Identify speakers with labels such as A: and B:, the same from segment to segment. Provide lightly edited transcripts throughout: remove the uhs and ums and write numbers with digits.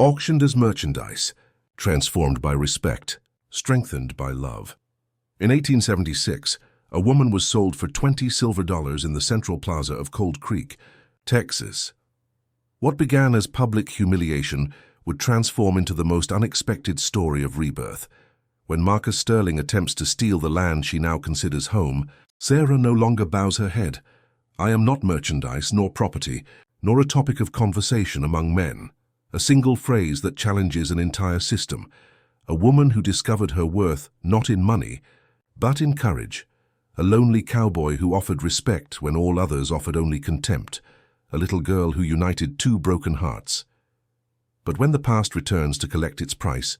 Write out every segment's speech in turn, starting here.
A: auctioned as merchandise, transformed by respect, strengthened by love. In 1876, a woman was sold for $20 silver in the Central Plaza of Cold Creek, Texas. What began as public humiliation would transform into the most unexpected story of rebirth. When Marcus Sterling attempts to steal the land she now considers home, Sarah no longer bows her head. I am not merchandise, nor property, nor a topic of conversation among men. A single phrase that challenges an entire system. A woman who discovered her worth not in money, but in courage. A lonely cowboy who offered respect when all others offered only contempt. A little girl who united two broken hearts. But when the past returns to collect its price,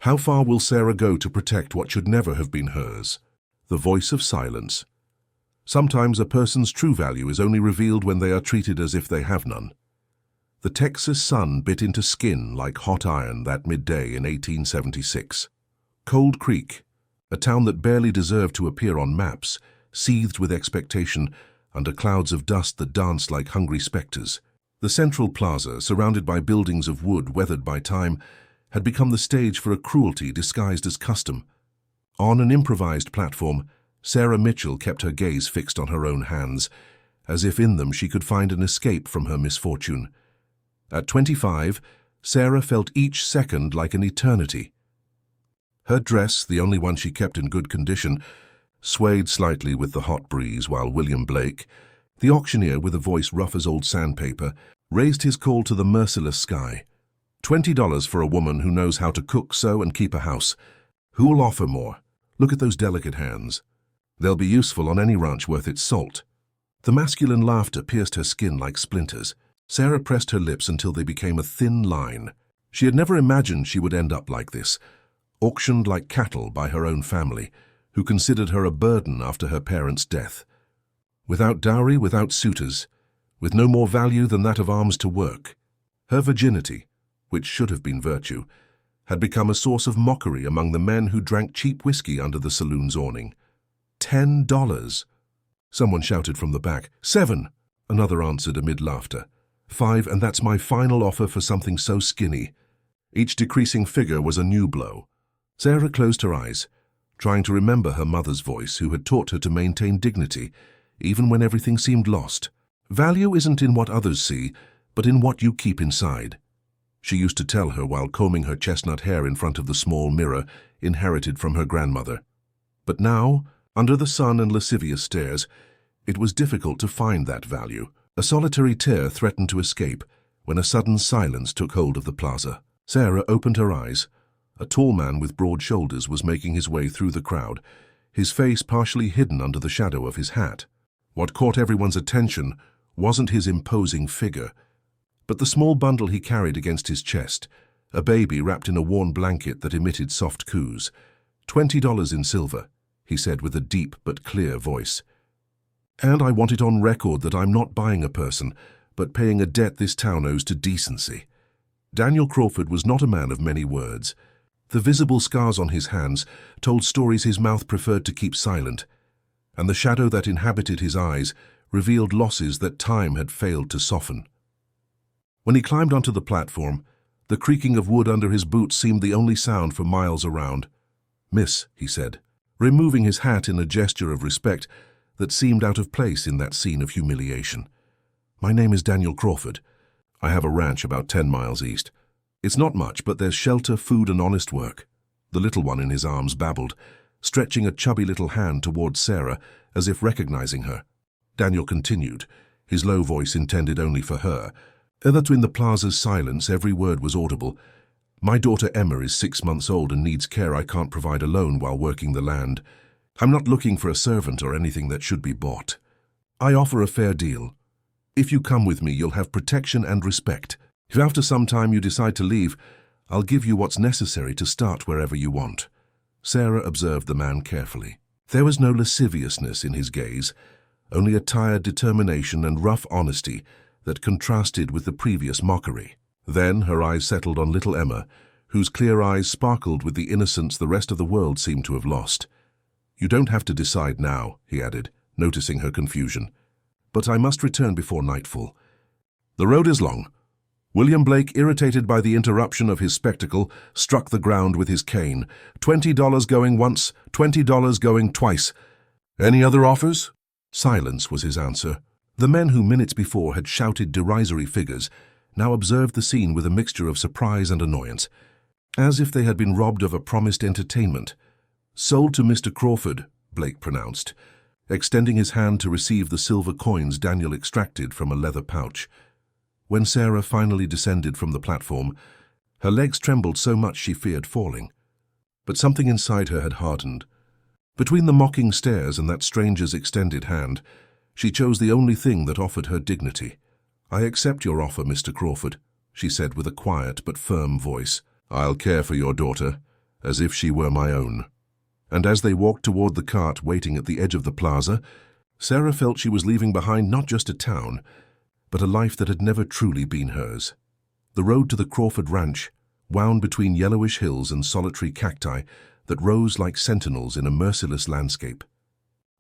A: how far will Sarah go to protect what should never have been hers? The voice of silence. Sometimes a person's true value is only revealed when they are treated as if they have none. The Texas sun bit into skin like hot iron that midday in 1876. Cold Creek, a town that barely deserved to appear on maps, seethed with expectation under clouds of dust that danced like hungry specters. The Central Plaza, surrounded by buildings of wood weathered by time, had become the stage for a cruelty disguised as custom. On an improvised platform, Sarah Mitchell kept her gaze fixed on her own hands, as if in them she could find an escape from her misfortune. At 25, Sarah felt each second like an eternity. Her dress, the only one she kept in good condition, swayed slightly with the hot breeze while William Blake, the auctioneer with a voice rough as old sandpaper, raised his call to the merciless sky. $20 for a woman who knows how to cook, sew, and keep a house. Who will offer more? Look at those delicate hands. They'll be useful on any ranch worth its salt. The masculine laughter pierced her skin like splinters. Sarah pressed her lips until they became a thin line. She had never imagined she would end up like this, auctioned like cattle by her own family, who considered her a burden after her parents' death. Without dowry, without suitors, with no more value than that of arms to work. Her virginity, which should have been virtue, had become a source of mockery among the men who drank cheap whiskey under the saloon's awning. $10. Someone shouted from the back. $7. Another answered amid laughter. $5, and that's my final offer for something so skinny. Each decreasing figure was a new blow. Sarah closed her eyes, trying to remember her mother's voice, who had taught her to maintain dignity, even when everything seemed lost. Value isn't in what others see, but in what you keep inside. She used to tell her while combing her chestnut hair in front of the small mirror inherited from her grandmother. But now, under the sun and lascivious stares, it was difficult to find that value. A solitary tear threatened to escape when a sudden silence took hold of the plaza. Sarah opened her eyes. A tall man with broad shoulders was making his way through the crowd, his face partially hidden under the shadow of his hat. What caught everyone's attention wasn't his imposing figure, but the small bundle he carried against his chest, a baby wrapped in a worn blanket that emitted soft coos. $20 in silver, he said with a deep but clear voice. And I want it on record that I'm not buying a person, but paying a debt this town owes to decency. Daniel Crawford was not a man of many words. The visible scars on his hands told stories his mouth preferred to keep silent, and the shadow that inhabited his eyes revealed losses that time had failed to soften. When he climbed onto the platform, the creaking of wood under his boots seemed the only sound for miles around. "Miss," he said, removing his hat in a gesture of respect that seemed out of place in that scene of humiliation. "My name is Daniel Crawford. I have a ranch about 10 miles east. It's not much, but there's shelter, food, and honest work." The little one in his arms babbled, stretching a chubby little hand towards Sarah as if recognizing her. Daniel continued, his low voice intended only for her. That in the plaza's silence, every word was audible. "My daughter Emma is 6 months old and needs care I can't provide alone while working the land. I'm not looking for a servant or anything that should be bought. I offer a fair deal. If you come with me, you'll have protection and respect. If after some time you decide to leave, I'll give you what's necessary to start wherever you want." Sarah observed the man carefully. There was no lasciviousness in his gaze, only a tired determination and rough honesty that contrasted with the previous mockery. Then her eyes settled on little Emma, whose clear eyes sparkled with the innocence the rest of the world seemed to have lost. "You don't have to decide now," he added, noticing her confusion. "But I must return before nightfall. The road is long. William Blake, irritated by the interruption of his spectacle, struck the ground with his cane. $20 going once, $20 going twice. Any other offers? Silence was his answer. The men who minutes before had shouted derisory figures now observed the scene with a mixture of surprise and annoyance, as if they had been robbed of a promised entertainment. "Sold to Mr. Crawford," Blake pronounced, extending his hand to receive the silver coins Daniel extracted from a leather pouch. When Sarah finally descended from the platform, her legs trembled so much she feared falling. But something inside her had hardened. Between the mocking stares and that stranger's extended hand, she chose the only thing that offered her dignity. "I accept your offer, Mr. Crawford," she said with a quiet but firm voice. "I'll care for your daughter, as if she were my own." And as they walked toward the cart waiting at the edge of the plaza, Sarah felt she was leaving behind not just a town, but a life that had never truly been hers. The road to the Crawford Ranch wound between yellowish hills and solitary cacti that rose like sentinels in a merciless landscape.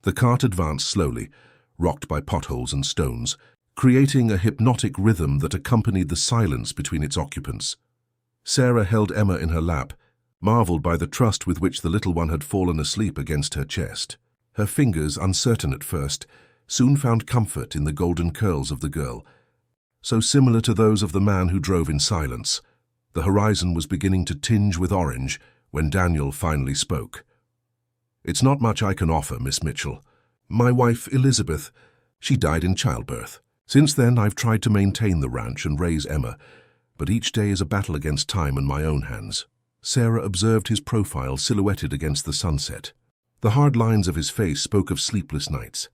A: The cart advanced slowly, rocked by potholes and stones, creating a hypnotic rhythm that accompanied the silence between its occupants. Sarah held Emma in her lap, marveled by the trust with which the little one had fallen asleep against her chest. Her fingers, uncertain at first, soon found comfort in the golden curls of the girl, so similar to those of the man who drove in silence. The horizon was beginning to tinge with orange when Daniel finally spoke. "It's not much I can offer, Miss Mitchell. My wife, Elizabeth, she died in childbirth. Since then, I've tried to maintain the ranch and raise Emma, but each day is a battle against time and my own hands." Sarah observed his profile silhouetted against the sunset. The hard lines of his face spoke of sleepless nights,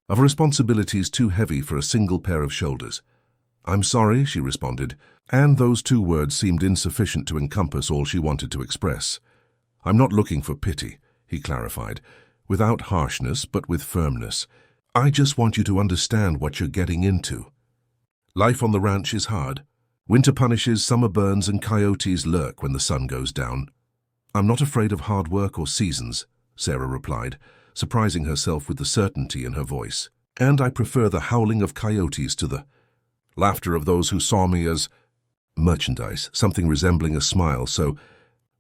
A: of responsibilities too heavy for a single pair of shoulders. "I'm sorry," she responded, and those two words seemed insufficient to encompass all she wanted to express. "I'm not looking for pity," he clarified, without harshness but with firmness. "I just want you to understand what you're getting into. Life on the ranch is hard. Winter punishes, summer burns, and coyotes lurk when the sun goes down." "I'm not afraid of hard work or seasons," Sarah replied, surprising herself with the certainty in her voice. "And I prefer the howling of coyotes to the laughter of those who saw me as merchandise." Something resembling a smile, so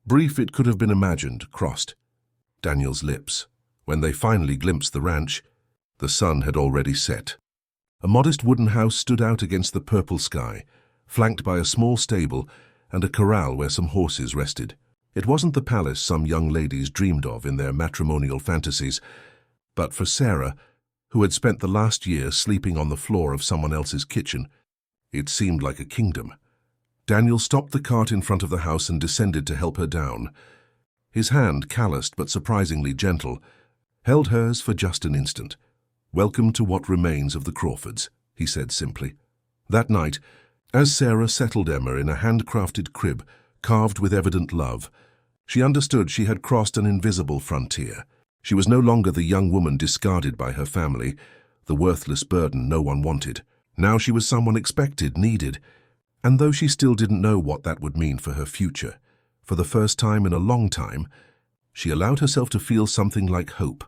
A: brief it could have been imagined, crossed Daniel's lips. When they finally glimpsed the ranch, the sun had already set. A modest wooden house stood out against the purple sky, flanked by a small stable and a corral where some horses rested. It wasn't the palace some young ladies dreamed of in their matrimonial fantasies, but for Sarah, who had spent the last year sleeping on the floor of someone else's kitchen, it seemed like a kingdom. Daniel stopped the cart in front of the house and descended to help her down. His hand, calloused but surprisingly gentle, held hers for just an instant. "Welcome to what remains of the Crawfords," he said simply. That night, as Sarah settled Emma in a handcrafted crib carved with evident love, she understood she had crossed an invisible frontier. She was no longer the young woman discarded by her family, the worthless burden no one wanted. Now she was someone expected, needed, and though she still didn't know what that would mean for her future, for the first time in a long time, she allowed herself to feel something like hope.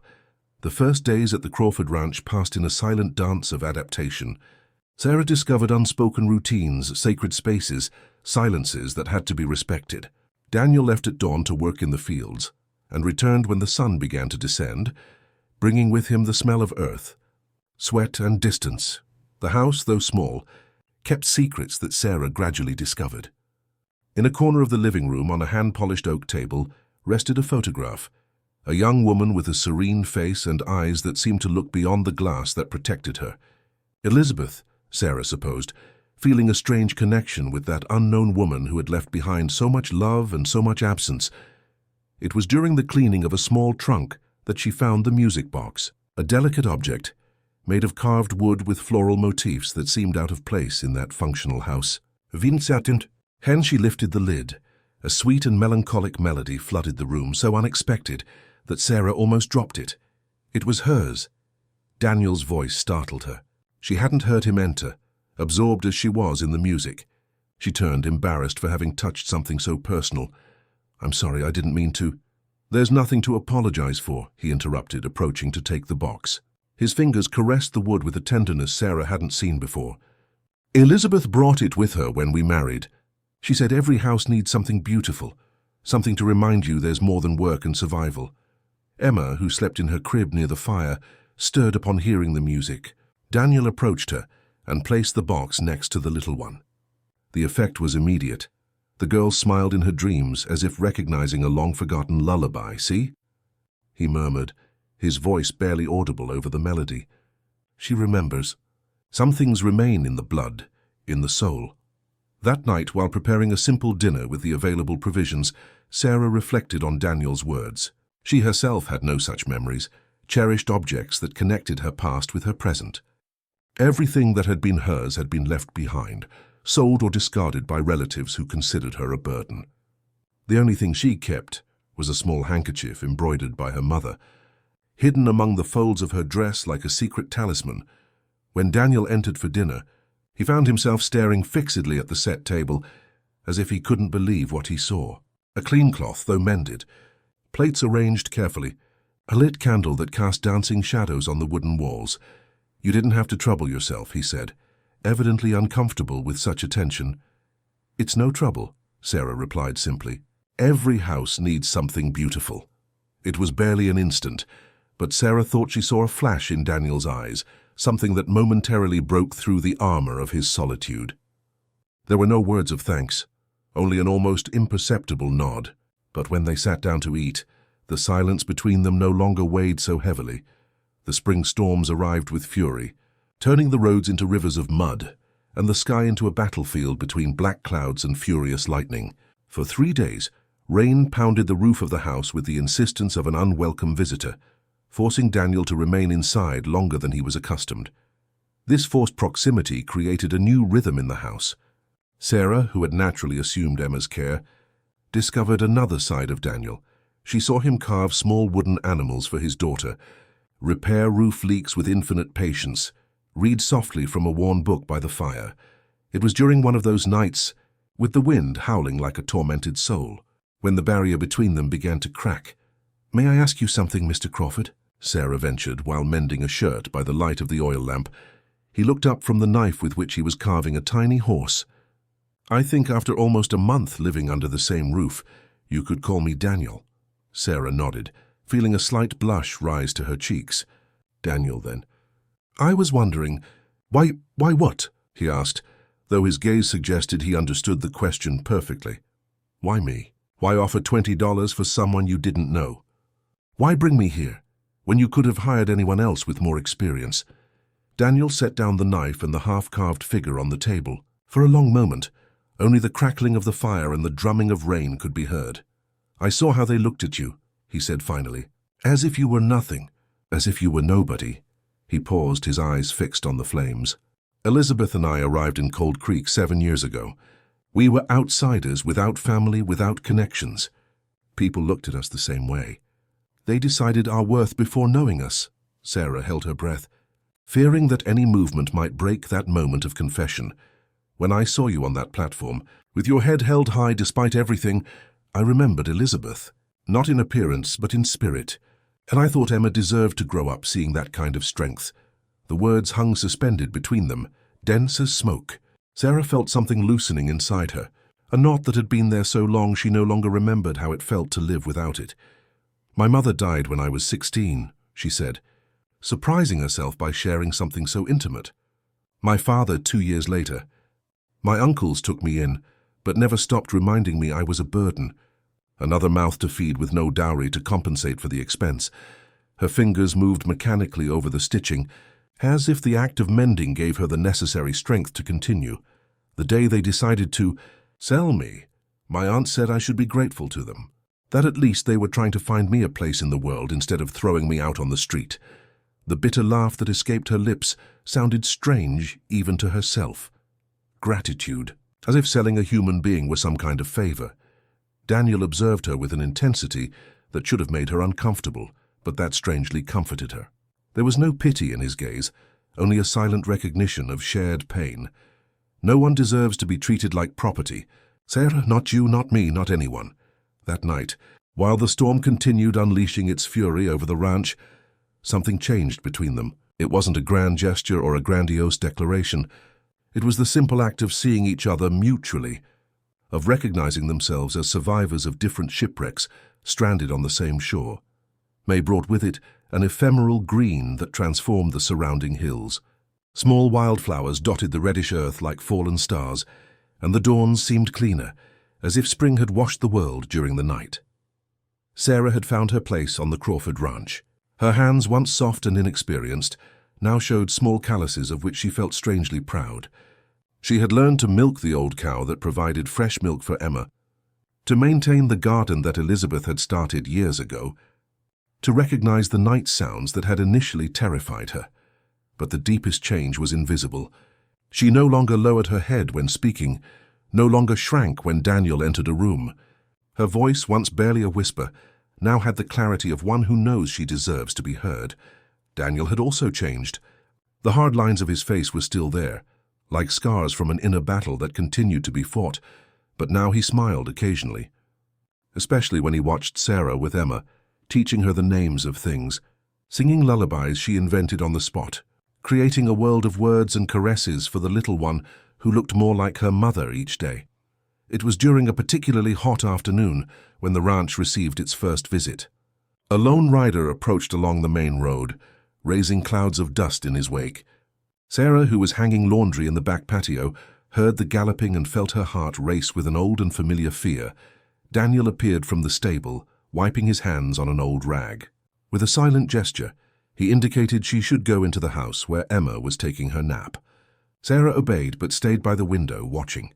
A: The first days at the Crawford Ranch passed in a silent dance of adaptation. Sarah discovered unspoken routines, sacred spaces, silences that had to be respected. Daniel left at dawn to work in the fields, and returned when the sun began to descend, bringing with him the smell of earth, sweat and distance. The house, though small, kept secrets that Sarah gradually discovered. In a corner of the living room, on a hand-polished oak table, rested a photograph, a young woman with a serene face and eyes that seemed to look beyond the glass that protected her. Elizabeth, Sarah supposed, feeling a strange connection with that unknown woman who had left behind so much love and so much absence. It was during the cleaning of a small trunk that she found the music box, a delicate object made of carved wood with floral motifs that seemed out of place in that functional house. Vincent. Hence she lifted the lid. A sweet and melancholic melody flooded the room, so unexpected that Sarah almost dropped it. It was hers. Daniel's voice startled her. She hadn't heard him enter, absorbed as she was in the music. She turned, embarrassed for having touched something so personal. "I'm sorry, I didn't mean to." "There's nothing to apologize for," he interrupted, approaching to take the box. His fingers caressed the wood with a tenderness Sarah hadn't seen before. Elizabeth brought it with her when we married. She said every house needs something beautiful, something to remind you there's more than work and survival. Emma, who slept in her crib near the fire, stirred upon hearing the music. Daniel approached her and placed the box next to the little one. The effect was immediate. The girl smiled in her dreams as if recognizing a long-forgotten lullaby. "See?" he murmured, his voice barely audible over the melody. "She remembers. Some things remain in the blood, in the soul." That night, while preparing a simple dinner with the available provisions, Sarah reflected on Daniel's words. She herself had no such memories, cherished objects that connected her past with her present. Everything that had been hers had been left behind, sold or discarded by relatives who considered her a burden. The only thing she kept was a small handkerchief embroidered by her mother, hidden among the folds of her dress like a secret talisman. When Daniel entered for dinner, he found himself staring fixedly at the set table, as if he couldn't believe what he saw. A clean cloth, though mended, plates arranged carefully, a lit candle that cast dancing shadows on the wooden walls. "You didn't have to trouble yourself," he said, evidently uncomfortable with such attention. "It's no trouble," Sarah replied simply. "Every house needs something beautiful." It was barely an instant, but Sarah thought she saw a flash in Daniel's eyes, something that momentarily broke through the armor of his solitude. There were no words of thanks, only an almost imperceptible nod. But when they sat down to eat, the silence between them no longer weighed so heavily. The spring storms arrived with fury, turning the roads into rivers of mud, and the sky into a battlefield between black clouds and furious lightning. For 3 days, rain pounded the roof of the house with the insistence of an unwelcome visitor, forcing Daniel to remain inside longer than he was accustomed. This forced proximity created a new rhythm in the house. Sarah, who had naturally assumed Emma's care, discovered another side of Daniel. She saw him carve small wooden animals for his daughter, repair roof leaks with infinite patience, read softly from a worn book by the fire. It was during one of those nights, with the wind howling like a tormented soul, when the barrier between them began to crack. "May I ask you something, Mr. Crawford?" Sarah ventured while mending a shirt by the light of the oil lamp. He looked up from the knife with which he was carving a tiny horse. "I think after almost a month living under the same roof, you could call me Daniel." Sarah nodded, feeling a slight blush rise to her cheeks. "Daniel, then." "I was wondering, why what?" he asked, though his gaze suggested he understood the question perfectly. "Why me? Why offer $20 for someone you didn't know? Why bring me here, when you could have hired anyone else with more experience?" Daniel set down the knife and the half-carved figure on the table. For a long moment, only the crackling of the fire and the drumming of rain could be heard. "I saw how they looked at you," he said finally. "As if you were nothing, as if you were nobody." He paused, his eyes fixed on the flames. "Elizabeth and I arrived in Cold Creek 7 years ago. We were outsiders, without family, without connections. People looked at us the same way. They decided our worth before knowing us." Sarah held her breath, fearing that any movement might break that moment of confession. "When I saw you on that platform, with your head held high despite everything, I remembered Elizabeth, not in appearance but in spirit, and I thought Emma deserved to grow up seeing that kind of strength." The words hung suspended between them, dense as smoke. Sarah felt something loosening inside her, a knot that had been there so long she no longer remembered how it felt to live without it. "My mother died when I was 16, she said, surprising herself by sharing something so intimate. "My father 2 years later. My uncles took me in, but never stopped reminding me I was a burden. Another mouth to feed with no dowry to compensate for the expense." Her fingers moved mechanically over the stitching, as if the act of mending gave her the necessary strength to continue. "The day they decided to sell me, my aunt said I should be grateful to them, that at least they were trying to find me a place in the world instead of throwing me out on the street." The bitter laugh that escaped her lips sounded strange even to herself. Gratitude, as if selling a human being were some kind of favor. Daniel observed her with an intensity that should have made her uncomfortable, but that strangely comforted her. There was no pity in his gaze, only a silent recognition of shared pain. No one deserves to be treated like property. Sarah, not you, not me, not anyone. That night, while the storm continued unleashing its fury over the ranch, something changed between them. It wasn't a grand gesture or a grandiose declaration. It was the simple act of seeing each other mutually, of recognizing themselves as survivors of different shipwrecks stranded on the same shore. May brought with it an ephemeral green that transformed the surrounding hills. Small wildflowers dotted the reddish earth like fallen stars, and the dawns seemed cleaner, as if spring had washed the world during the night. Sarah had found her place on the Crawford ranch. Her hands, once soft and inexperienced, now showed small calluses of which she felt strangely proud. She had learned to milk the old cow that provided fresh milk for Emma, to maintain the garden that Elizabeth had started years ago, to recognize the night sounds that had initially terrified her. But the deepest change was invisible. She no longer lowered her head when speaking, no longer shrank when Daniel entered a room. Her voice, once barely a whisper, now had the clarity of one who knows she deserves to be heard. Daniel had also changed. The hard lines of his face were still there, like scars from an inner battle that continued to be fought, but now he smiled occasionally, especially when he watched Sarah with Emma, teaching her the names of things, singing lullabies she invented on the spot, creating a world of words and caresses for the little one who looked more like her mother each day. It was during a particularly hot afternoon when the ranch received its first visit. A lone rider approached along the main road, raising clouds of dust in his wake. Sarah, who was hanging laundry in the back patio, heard the galloping and felt her heart race with an old and familiar fear. Daniel appeared from the stable, wiping his hands on an old rag. With a silent gesture, he indicated she should go into the house where Emma was taking her nap. Sarah obeyed but stayed by the window, watching.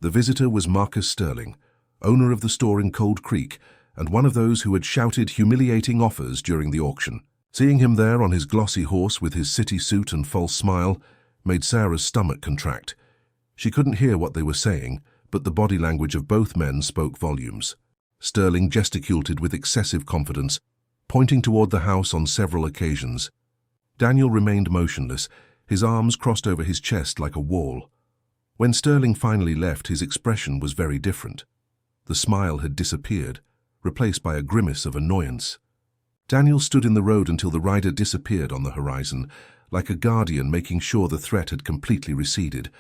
A: The visitor was Marcus Sterling, owner of the store in Cold Creek, and one of those who had shouted humiliating offers during the auction. Seeing him there on his glossy horse with his city suit and false smile made Sarah's stomach contract. She couldn't hear what they were saying, but the body language of both men spoke volumes. Sterling gesticulated with excessive confidence, pointing toward the house on several occasions. Daniel remained motionless, his arms crossed over his chest like a wall. When Sterling finally left, his expression was very different. The smile had disappeared, replaced by a grimace of annoyance. Daniel stood in the road until the rider disappeared on the horizon, like a guardian making sure the threat had completely receded.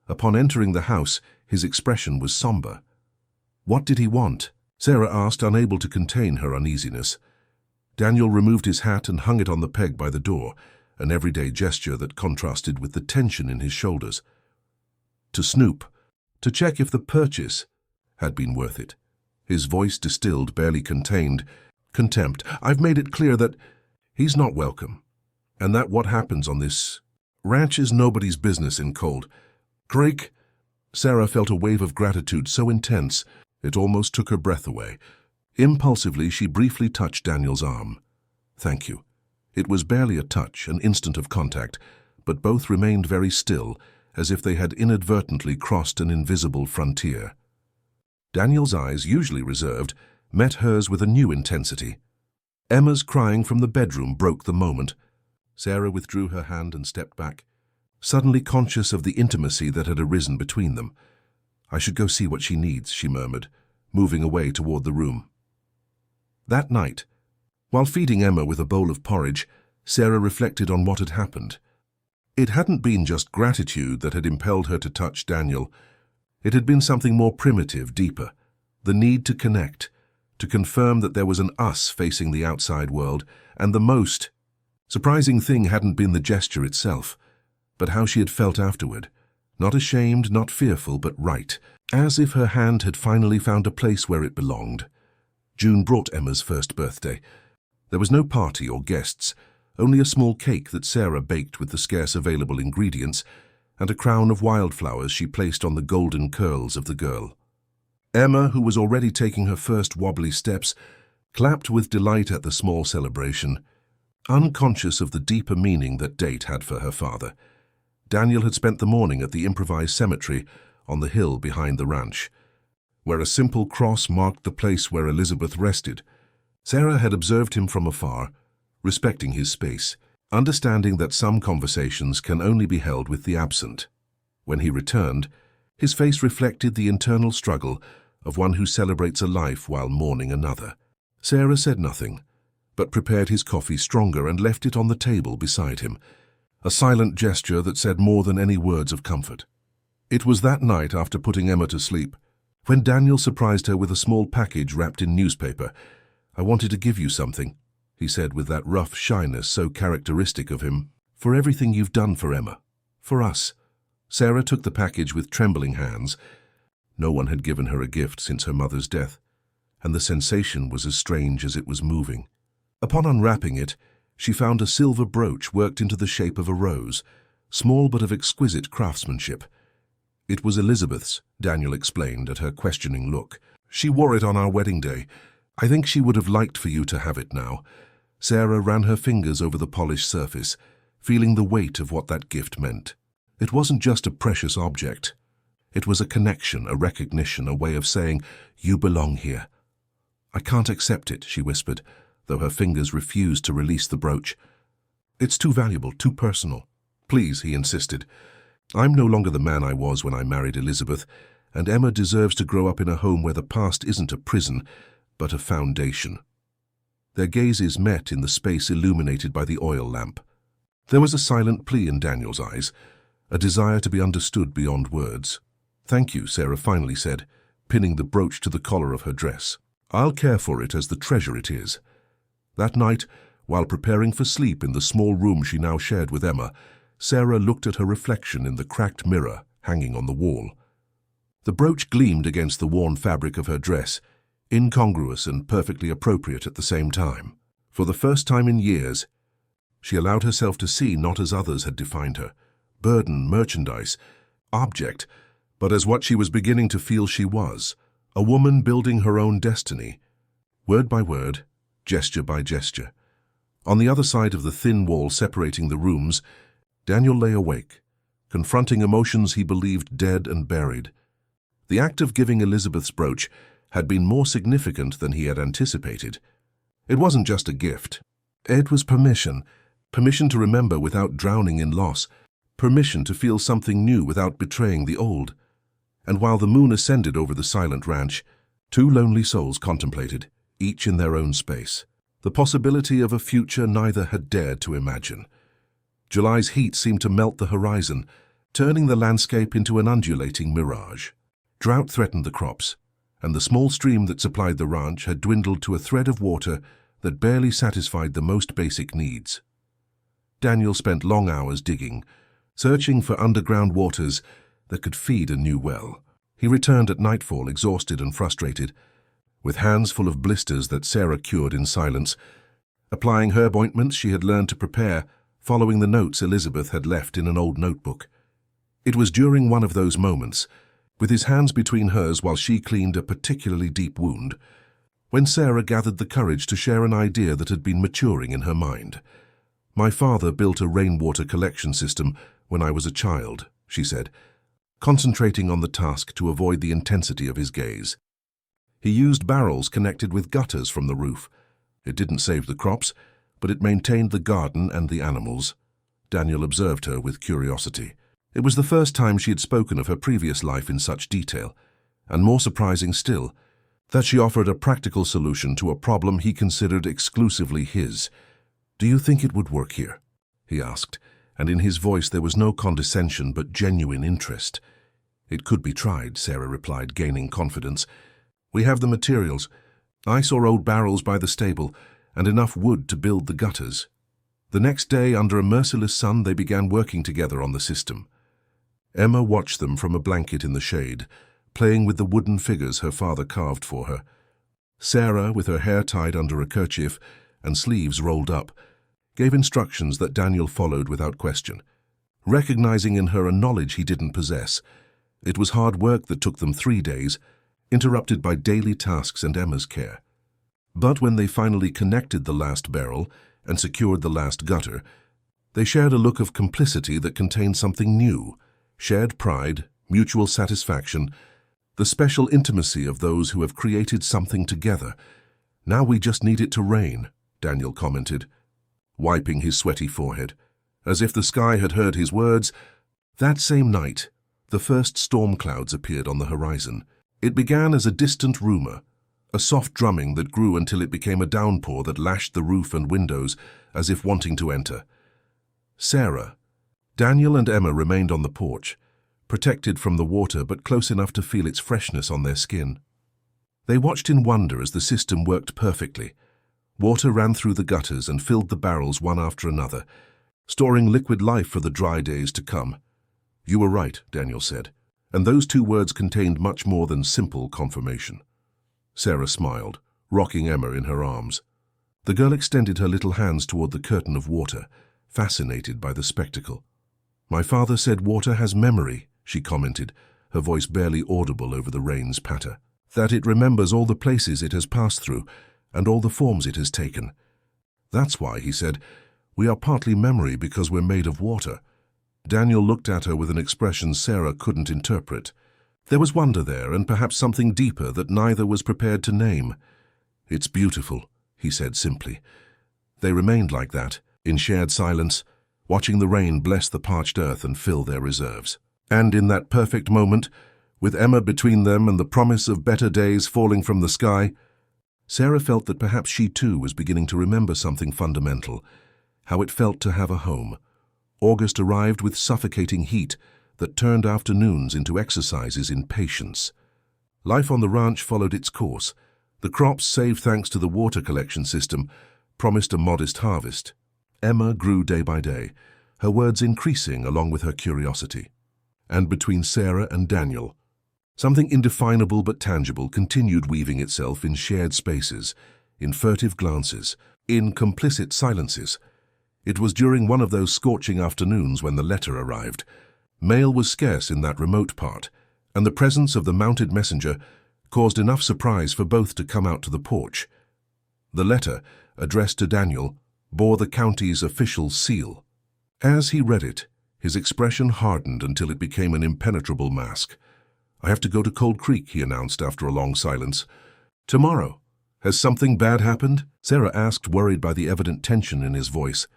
A: Upon entering the house, his expression was somber. What did he want? Sarah asked, unable to contain her uneasiness. Daniel removed his hat and hung it on the peg by the door, an everyday gesture that contrasted with the tension in his shoulders. To snoop, to check if the purchase had been worth it. His voice distilled, barely contained, contempt. I've made it clear that he's not welcome, and that what happens on this ranch is nobody's business in Cold Creek. Sarah felt a wave of gratitude so intense it almost took her breath away. Impulsively, she briefly touched Daniel's arm. Thank you. It was barely a touch, an instant of contact, but both remained very still, as if they had inadvertently crossed an invisible frontier. Daniel's eyes, usually reserved, met hers with a new intensity. Emma's crying from the bedroom broke the moment. Sarah withdrew her hand and stepped back, suddenly conscious of the intimacy that had arisen between them. I should go see what she needs, she murmured, moving away toward the room. That night, while feeding Emma with a bowl of porridge, Sarah reflected on what had happened. It hadn't been just gratitude that had impelled her to touch Daniel. It had been something more primitive, deeper, the need to connect, to confirm that there was an us facing the outside world, and the most surprising thing hadn't been the gesture itself, but how she had felt afterward. Not ashamed, not fearful, but right, as if her hand had finally found a place where it belonged. June brought Emma's first birthday. There was no party or guests, only a small cake that Sarah baked with the scarce available ingredients, and a crown of wildflowers she placed on the golden curls of the girl. Emma, who was already taking her first wobbly steps, clapped with delight at the small celebration, unconscious of the deeper meaning that date had for her father. Daniel had spent the morning at the improvised cemetery on the hill behind the ranch, where a simple cross marked the place where Elizabeth rested. Sarah had observed him from afar, respecting his space, understanding that some conversations can only be held with the absent. When he returned, his face reflected the internal struggle of one who celebrates a life while mourning another. Sarah said nothing, but prepared his coffee stronger and left it on the table beside him, a silent gesture that said more than any words of comfort. It was that night after putting Emma to sleep, when Daniel surprised her with a small package wrapped in newspaper. "I wanted to give you something," he said with that rough shyness so characteristic of him. "For everything you've done for Emma. For us." Sarah took the package with trembling hands. No one had given her a gift since her mother's death, and the sensation was as strange as it was moving. Upon unwrapping it, she found a silver brooch worked into the shape of a rose, small but of exquisite craftsmanship. "It was Elizabeth's," Daniel explained at her questioning look. "She wore it on our wedding day. I think she would have liked for you to have it now." Sarah ran her fingers over the polished surface, feeling the weight of what that gift meant. It wasn't just a precious object. It was a connection, a recognition, a way of saying, "You belong here." "I can't accept it," she whispered, though her fingers refused to release the brooch. "It's too valuable, too personal." "Please," he insisted. "I'm no longer the man I was when I married Elizabeth, and Emma deserves to grow up in a home where the past isn't a prison, but a foundation." Their gazes met in the space illuminated by the oil lamp. There was a silent plea in Daniel's eyes, a desire to be understood beyond words. "Thank you," Sarah finally said, pinning the brooch to the collar of her dress. "I'll care for it as the treasure it is." That night, while preparing for sleep in the small room she now shared with Emma, Sarah looked at her reflection in the cracked mirror hanging on the wall. The brooch gleamed against the worn fabric of her dress, incongruous and perfectly appropriate at the same time. For the first time in years, she allowed herself to see not as others had defined her, burden, merchandise, object, but as what she was beginning to feel she was, a woman building her own destiny, word by word, gesture by gesture. On the other side of the thin wall separating the rooms, Daniel lay awake, confronting emotions he believed dead and buried. The act of giving Elizabeth's brooch had been more significant than he had anticipated. It wasn't just a gift. It was permission. Permission to remember without drowning in loss. Permission to feel something new without betraying the old. And while the moon ascended over the silent ranch, two lonely souls contemplated, each in their own space, the possibility of a future neither had dared to imagine. July's heat seemed to melt the horizon, turning the landscape into an undulating mirage. Drought threatened the crops, and the small stream that supplied the ranch had dwindled to a thread of water that barely satisfied the most basic needs. Daniel spent long hours digging, searching for underground waters that could feed a new well. He returned at nightfall, exhausted and frustrated, with hands full of blisters that Sarah cured in silence, applying herb ointments she had learned to prepare, following the notes Elizabeth had left in an old notebook. It was during one of those moments, with his hands between hers while she cleaned a particularly deep wound, when Sarah gathered the courage to share an idea that had been maturing in her mind. "My father built a rainwater collection system when I was a child," she said, concentrating on the task to avoid the intensity of his gaze. "He used barrels connected with gutters from the roof. It didn't save the crops, but it maintained the garden and the animals." Daniel observed her with curiosity. It was the first time she had spoken of her previous life in such detail, and more surprising still, that she offered a practical solution to a problem he considered exclusively his. "Do you think it would work here?" he asked, and in his voice there was no condescension but genuine interest. "It could be tried," Sarah replied, gaining confidence. "We have the materials. I saw old barrels by the stable, and enough wood to build the gutters." The next day, under a merciless sun, they began working together on the system. Emma watched them from a blanket in the shade, playing with the wooden figures her father carved for her. Sarah, with her hair tied under a kerchief and sleeves rolled up, gave instructions that Daniel followed without question, recognizing in her a knowledge he didn't possess. It was hard work that took them 3 days, interrupted by daily tasks and Emma's care. But when they finally connected the last barrel and secured the last gutter, they shared a look of complicity that contained something new, shared pride, mutual satisfaction, the special intimacy of those who have created something together. "Now we just need it to rain," Daniel commented, wiping his sweaty forehead. As if the sky had heard his words, that same night, the first storm clouds appeared on the horizon. It began as a distant rumor, a soft drumming that grew until it became a downpour that lashed the roof and windows as if wanting to enter. Sarah, Daniel and Emma remained on the porch, protected from the water but close enough to feel its freshness on their skin. They watched in wonder as the system worked perfectly. Water ran through the gutters and filled the barrels one after another, storing liquid life for the dry days to come. "You were right," Daniel said, and those two words contained much more than simple confirmation. Sarah smiled, rocking Emma in her arms. The girl extended her little hands toward the curtain of water, fascinated by the spectacle. "My father said water has memory," she commented, her voice barely audible over the rain's patter. "That it remembers all the places it has passed through and all the forms it has taken. That's why," he said, "we are partly memory because we're made of water." Daniel looked at her with an expression Sarah couldn't interpret. There was wonder there, and perhaps something deeper that neither was prepared to name. "It's beautiful," he said simply. They remained like that, in shared silence, watching the rain bless the parched earth and fill their reserves. And in that perfect moment, with Emma between them and the promise of better days falling from the sky, Sarah felt that perhaps she too was beginning to remember something fundamental, how it felt to have a home. August arrived with suffocating heat that turned afternoons into exercises in patience. Life on the ranch followed its course. The crops, saved thanks to the water collection system, promised a modest harvest. Emma grew day by day, her words increasing along with her curiosity. And between Sarah and Daniel, something indefinable but tangible continued weaving itself in shared spaces, in furtive glances, in complicit silences. It was during one of those scorching afternoons when the letter arrived. Mail was scarce in that remote part, and the presence of the mounted messenger caused enough surprise for both to come out to the porch. The letter, addressed to Daniel, bore the county's official seal. As he read it, his expression hardened until it became an impenetrable mask. "I have to go to Cold Creek," he announced after a long silence. "Tomorrow. Has something bad happened?" Sarah asked, worried by the evident tension in his voice.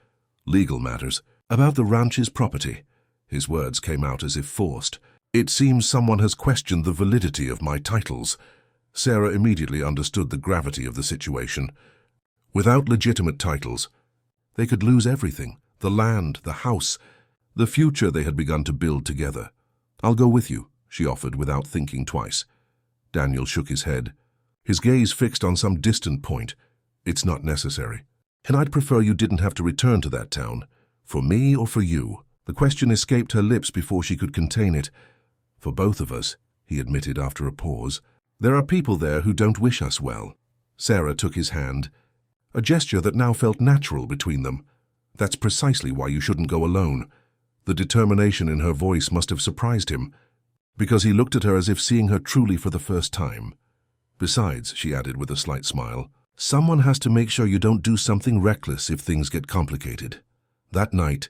A: "Legal matters. About the ranch's property." His words came out as if forced. "It seems someone has questioned the validity of my titles." Sarah immediately understood the gravity of the situation. Without legitimate titles, they could lose everything: the land, the house, the future they had begun to build together. "I'll go with you," she offered without thinking twice. Daniel shook his head, his gaze fixed on some distant point. "It's not necessary. And I'd prefer you didn't have to return to that town. For me or for you?" The question escaped her lips before she could contain it. "For both of us," he admitted after a pause. "There are people there who don't wish us well." Sarah took his hand, a gesture that now felt natural between them. "That's precisely why you shouldn't go alone." The determination in her voice must have surprised him, because he looked at her as if seeing her truly for the first time. "Besides," she added with a slight smile, "someone has to make sure you don't do something reckless if things get complicated." That night,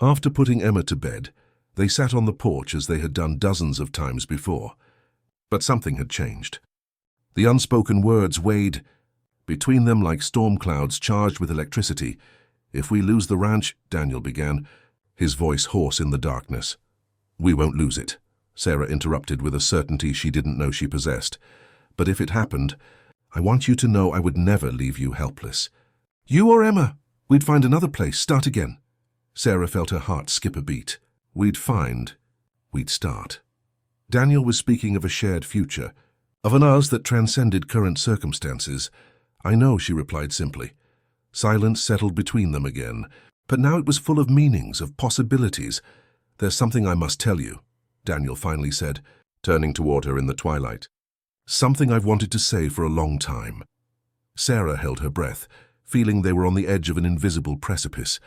A: after putting Emma to bed, they sat on the porch as they had done dozens of times before. But something had changed. The unspoken words weighed between them like storm clouds charged with electricity. "If we lose the ranch," Daniel began, his voice hoarse in the darkness. "We won't lose it," Sarah interrupted with a certainty she didn't know she possessed. "But if it happened, I want you to know I would never leave you helpless. You or Emma, we'd find another place, start again." Sarah felt her heart skip a beat. We'd start. Daniel was speaking of a shared future, of an us that transcended current circumstances. "I know," she replied simply. Silence settled between them again, but now it was full of meanings, of possibilities. "There's something I must tell you," Daniel finally said, turning toward her in the twilight. "Something I've wanted to say for a long time." Sarah held her breath, feeling they were on the edge of an invisible precipice.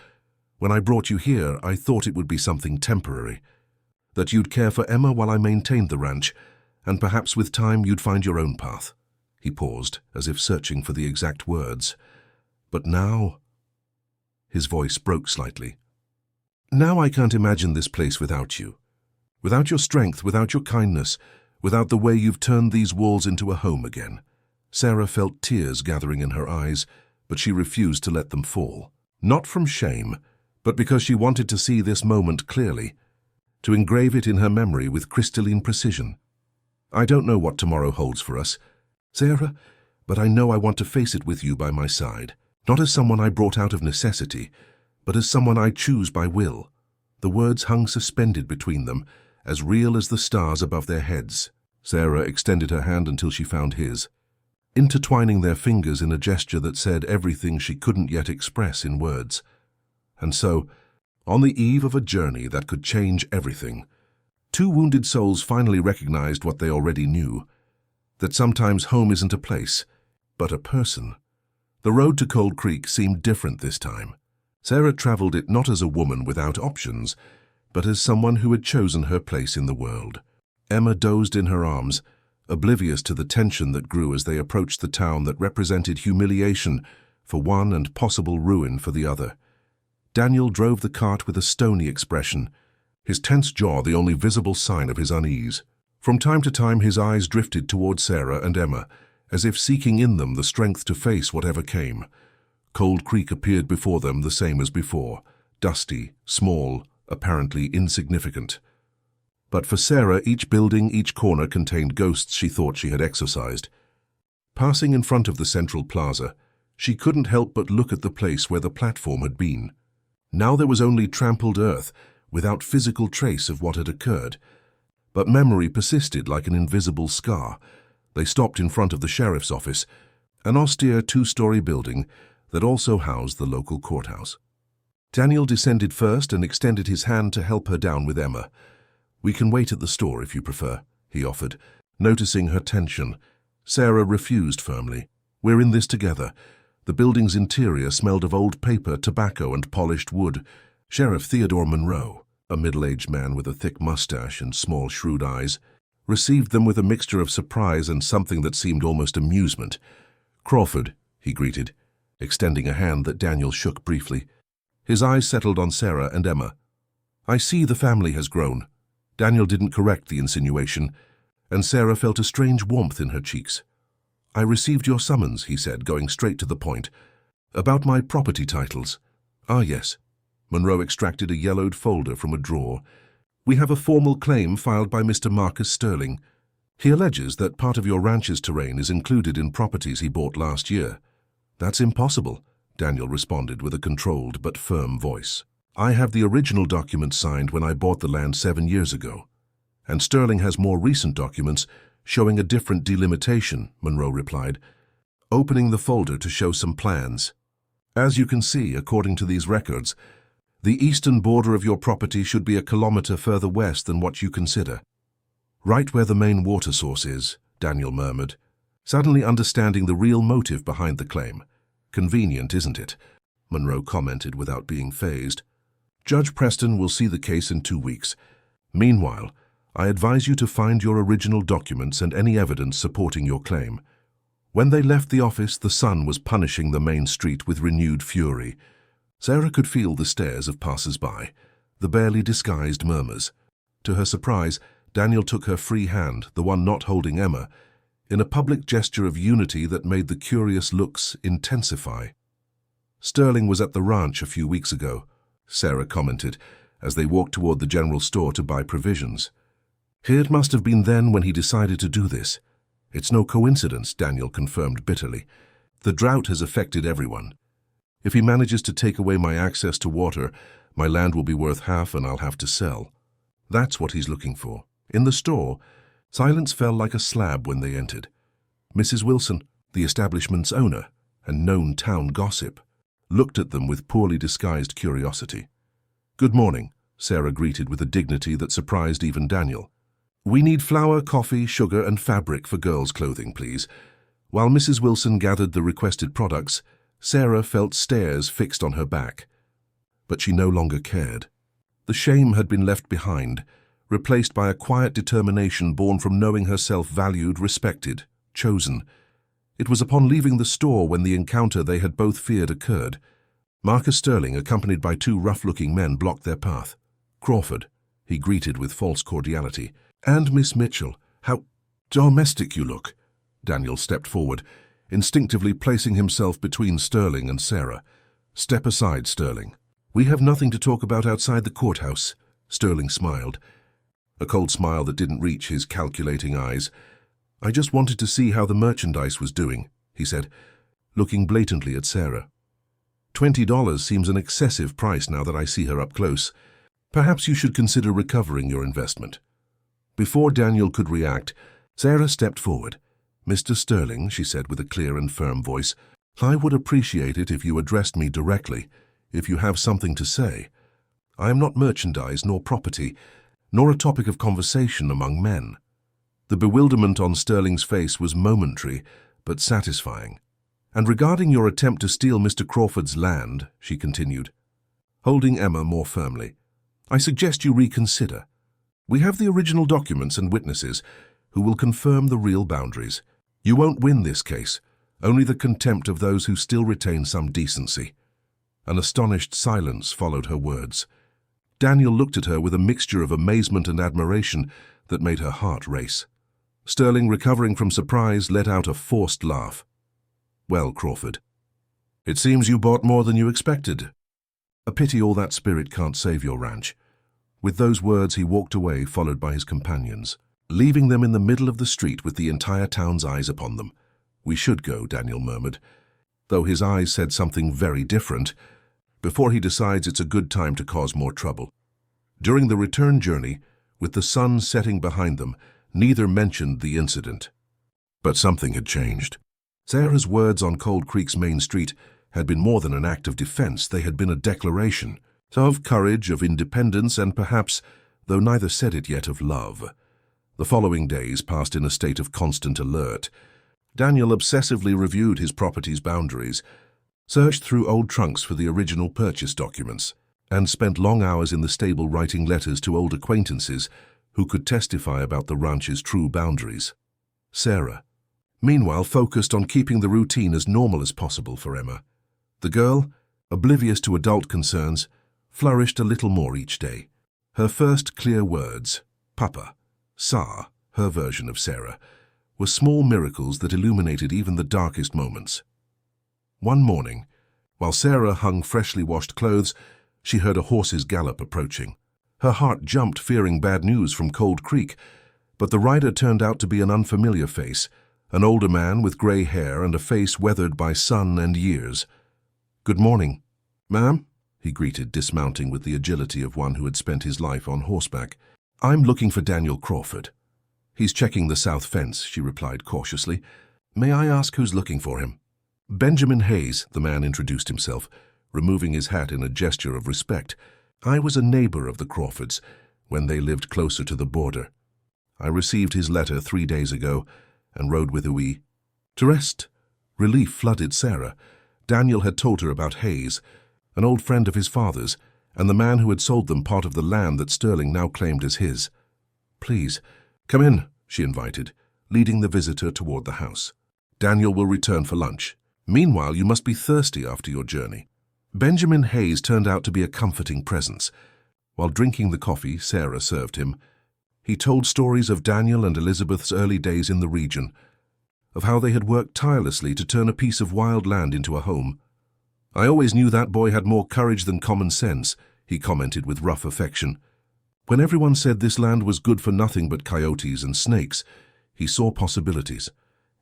A: "When I brought you here, I thought it would be something temporary. That you'd care for Emma while I maintained the ranch, and perhaps with time you'd find your own path." He paused, as if searching for the exact words. "But now—" His voice broke slightly. "Now I can't imagine this place without you. Without your strength, without your kindness, without the way you've turned these walls into a home again." Sarah felt tears gathering in her eyes, but she refused to let them fall. Not from shame, but because she wanted to see this moment clearly, to engrave it in her memory with crystalline precision. "I don't know what tomorrow holds for us, Sarah, but I know I want to face it with you by my side, not as someone I brought out of necessity, but as someone I choose by will." The words hung suspended between them, as real as the stars above their heads. Sarah extended her hand until she found his, intertwining their fingers in a gesture that said everything she couldn't yet express in words. And so, on the eve of a journey that could change everything, two wounded souls finally recognized what they already knew, that sometimes home isn't a place, but a person. The road to Cold Creek seemed different this time. Sarah traveled it not as a woman without options, but as someone who had chosen her place in the world. Emma dozed in her arms, oblivious to the tension that grew as they approached the town that represented humiliation for one and possible ruin for the other. Daniel drove the cart with a stony expression, his tense jaw the only visible sign of his unease. From time to time his eyes drifted toward Sarah and Emma, as if seeking in them the strength to face whatever came. Cold Creek appeared before them the same as before, dusty, small, apparently insignificant. But for Sarah, each building, each corner contained ghosts she thought she had exorcised. Passing in front of the central plaza, she couldn't help but look at the place where the platform had been. Now there was only trampled earth, without physical trace of what had occurred. But memory persisted like an invisible scar. They stopped in front of the sheriff's office, an austere two-story building that also housed the local courthouse. Daniel descended first and extended his hand to help her down with Emma. "We can wait at the store if you prefer," he offered, noticing her tension. Sarah refused firmly. "We're in this together." The building's interior smelled of old paper, tobacco, and polished wood. Sheriff Theodore Monroe, a middle-aged man with a thick mustache and small, shrewd eyes, received them with a mixture of surprise and something that seemed almost amusement. "Crawford," he greeted, extending a hand that Daniel shook briefly. His eyes settled on Sarah and Emma. "I see the family has grown." Daniel didn't correct the insinuation, and Sarah felt a strange warmth in her cheeks. "I received your summons," he said, going straight to the point. "About my property titles." "Ah, yes." Monroe extracted a yellowed folder from a drawer. "We have a formal claim filed by Mr. Marcus Sterling. He alleges that part of your ranch's terrain is included in properties he bought last year." "That's impossible," Daniel responded with a controlled but firm voice. "I have the original document signed when I bought the land 7 years ago, and Sterling has more recent documents showing a different delimitation," Monroe replied, opening the folder to show some plans. "As you can see, according to these records, the eastern border of your property should be a kilometer further west than what you consider." "Right where the main water source is," Daniel murmured, suddenly understanding the real motive behind the claim. "Convenient, isn't it?" Monroe commented without being fazed. "Judge Preston will see the case in 2 weeks. Meanwhile, I advise you to find your original documents and any evidence supporting your claim." When they left the office, the sun was punishing the main street with renewed fury. Sarah could feel the stares of passers-by, the barely disguised murmurs. To her surprise, Daniel took her free hand, the one not holding Emma, in a public gesture of unity that made the curious looks intensify. "Sterling was at the ranch a few weeks ago," Sarah commented, as they walked toward the general store to buy provisions. "It must have been then when he decided to do this." "It's no coincidence," Daniel confirmed bitterly. "The drought has affected everyone. If he manages to take away my access to water, my land will be worth half and I'll have to sell. That's what he's looking for." In the store, silence fell like a slab when they entered. Mrs. Wilson, the establishment's owner and known town gossip, looked at them with poorly disguised curiosity. "Good morning," Sarah greeted with a dignity that surprised even Daniel. "We need flour, coffee, sugar, and fabric for girls' clothing, please." While Mrs. Wilson gathered the requested products, Sarah felt stares fixed on her back. But she no longer cared. The shame had been left behind, replaced by a quiet determination born from knowing herself valued, respected, chosen. It was upon leaving the store when the encounter they had both feared occurred. Marcus Sterling, accompanied by 2 rough-looking men, blocked their path. "Crawford," he greeted with false cordiality. "And Miss Mitchell. How domestic you look." Daniel stepped forward, instinctively placing himself between Sterling and Sarah. "Step aside, Sterling. We have nothing to talk about outside the courthouse." Sterling smiled, a cold smile that didn't reach his calculating eyes. "I just wanted to see how the merchandise was doing," he said, looking blatantly at Sarah. $20 seems an excessive price now that I see her up close. Perhaps you should consider recovering your investment." Before Daniel could react, Sarah stepped forward. "Mr. Sterling," she said with a clear and firm voice, "I would appreciate it if you addressed me directly, if you have something to say. I am not merchandise nor property, nor a topic of conversation among men." The bewilderment on Sterling's face was momentary, but satisfying. "And regarding your attempt to steal Mr. Crawford's land," she continued, holding Emma more firmly, "I suggest you reconsider. We have the original documents and witnesses who will confirm the real boundaries. You won't win this case, only the contempt of those who still retain some decency." An astonished silence followed her words. Daniel looked at her with a mixture of amazement and admiration that made her heart race. Sterling, recovering from surprise, let out a forced laugh. "Well, Crawford, it seems you bought more than you expected. A pity all that spirit can't save your ranch." With those words, he walked away, followed by his companions, leaving them in the middle of the street with the entire town's eyes upon them. "We should go," Daniel murmured, though his eyes said something very different, before he decides it's a good time to cause more trouble. During the return journey, with the sun setting behind them, neither mentioned the incident. But something had changed. Sarah's words on Cold Creek's main street had been more than an act of defense. They had been a declaration of courage, of independence, and perhaps, though neither said it yet, of love. The following days passed in a state of constant alert. Daniel obsessively reviewed his property's boundaries, searched through old trunks for the original purchase documents, and spent long hours in the stable writing letters to old acquaintances who could testify about the ranch's true boundaries. Sarah, meanwhile, focused on keeping the routine as normal as possible for Emma. The girl, oblivious to adult concerns, flourished a little more each day. Her first clear words, "Papa," "Sa," her version of Sarah, were small miracles that illuminated even the darkest moments. One morning, while Sarah hung freshly washed clothes, she heard a horse's gallop approaching. Her heart jumped, fearing bad news from Cold Creek, but the rider turned out to be an unfamiliar face, an older man with gray hair and a face weathered by sun and years. "Good morning, ma'am," he greeted, dismounting with the agility of one who had spent his life on horseback. "I'm looking for Daniel Crawford." "He's checking the south fence," she replied cautiously. "May I ask who's looking for him?" "Benjamin Hayes," the man introduced himself, removing his hat in a gesture of respect. "I was a neighbor of the Crawfords when they lived closer to the border. I received his letter 3 days ago and rode with Uwe." To rest, relief flooded Sarah. Daniel had told her about Hayes, an old friend of his father's, and the man who had sold them part of the land that Sterling now claimed as his. "Please, come in," she invited, leading the visitor toward the house. "Daniel will return for lunch. Meanwhile, you must be thirsty after your journey." Benjamin Hayes turned out to be a comforting presence. While drinking the coffee Sarah served him, he told stories of Daniel and Elizabeth's early days in the region, of how they had worked tirelessly to turn a piece of wild land into a home. "I always knew that boy had more courage than common sense," he commented with rough affection. When everyone said this land was good for nothing but coyotes and snakes, he saw possibilities.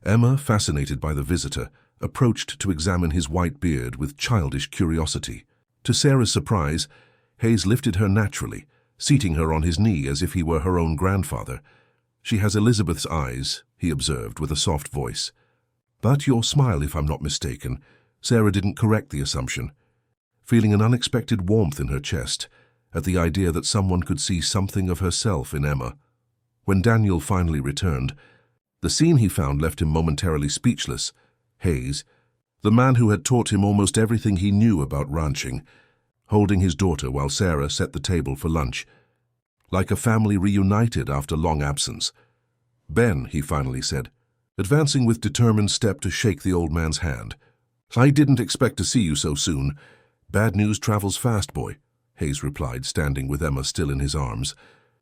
A: Emma, fascinated by the visitor, approached to examine his white beard with childish curiosity. To Sarah's surprise, Hayes lifted her naturally, seating her on his knee as if he were her own grandfather. "She has Elizabeth's eyes," he observed with a soft voice. "But your smile, if I'm not mistaken." Sarah didn't correct the assumption, feeling an unexpected warmth in her chest at the idea that someone could see something of herself in Emma. When Daniel finally returned, the scene he found left him momentarily speechless. Hayes, the man who had taught him almost everything he knew about ranching, holding his daughter while Sarah set the table for lunch, like a family reunited after long absence. "Ben," he finally said, advancing with determined step to shake the old man's hand. "I didn't expect to see you so soon. Bad news travels fast, boy," Hayes replied, standing with Emma still in his arms.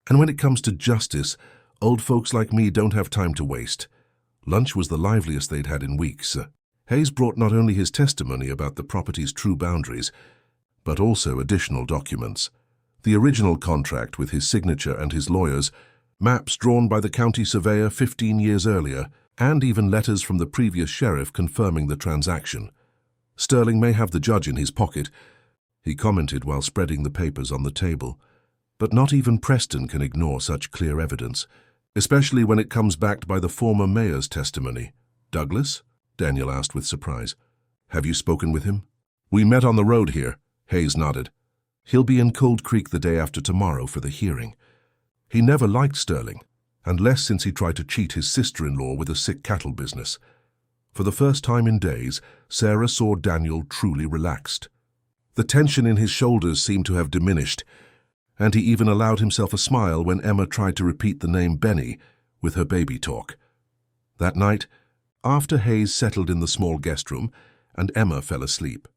A: "And when it comes to justice, old folks like me don't have time to waste." Lunch was the liveliest they'd had in weeks. Hayes brought not only his testimony about the property's true boundaries, but also additional documents. The original contract with his signature and his lawyers, maps drawn by the county surveyor 15 years earlier, and even letters from the previous sheriff confirming the transaction. "Sterling may have the judge in his pocket," he commented while spreading the papers on the table. But not even Preston can ignore such clear evidence, especially when it comes backed by the former mayor's testimony. Douglas? Daniel asked with surprise. Have you spoken with him? We met on the road here. Hayes nodded. He'll be in Cold Creek the day after tomorrow for the hearing. He never liked Sterling, and less since he tried to cheat his sister-in-law with a sick cattle business. For the first time in days, Sarah saw Daniel truly relaxed. The tension in his shoulders seemed to have diminished, and he even allowed himself a smile when Emma tried to repeat the name Benny with her baby talk. That night, after Hayes settled in the small guest room and Emma fell asleep,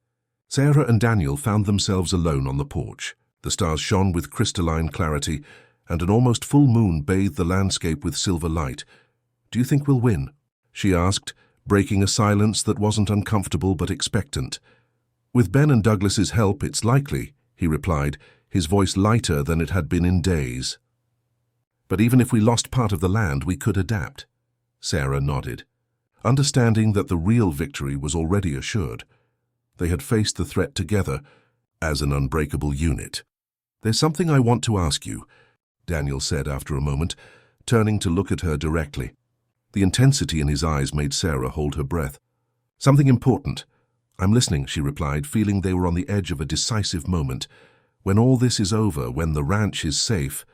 A: Sarah and Daniel found themselves alone on the porch. The stars shone with crystalline clarity, and an almost full moon bathed the landscape with silver light. Do you think we'll win? She asked, breaking a silence that wasn't uncomfortable but expectant. With Ben and Douglas's help, it's likely, he replied, his voice lighter than it had been in days. But even if we lost part of the land, we could adapt. Sarah nodded, understanding that the real victory was already assured. They had faced the threat together as an unbreakable unit. There's something I want to ask you, Daniel said after a moment, turning to look at her directly. The intensity in his eyes made Sarah hold her breath. Something important. I'm listening, she replied, feeling they were on the edge of a decisive moment. When all this is over, when the ranch is safe.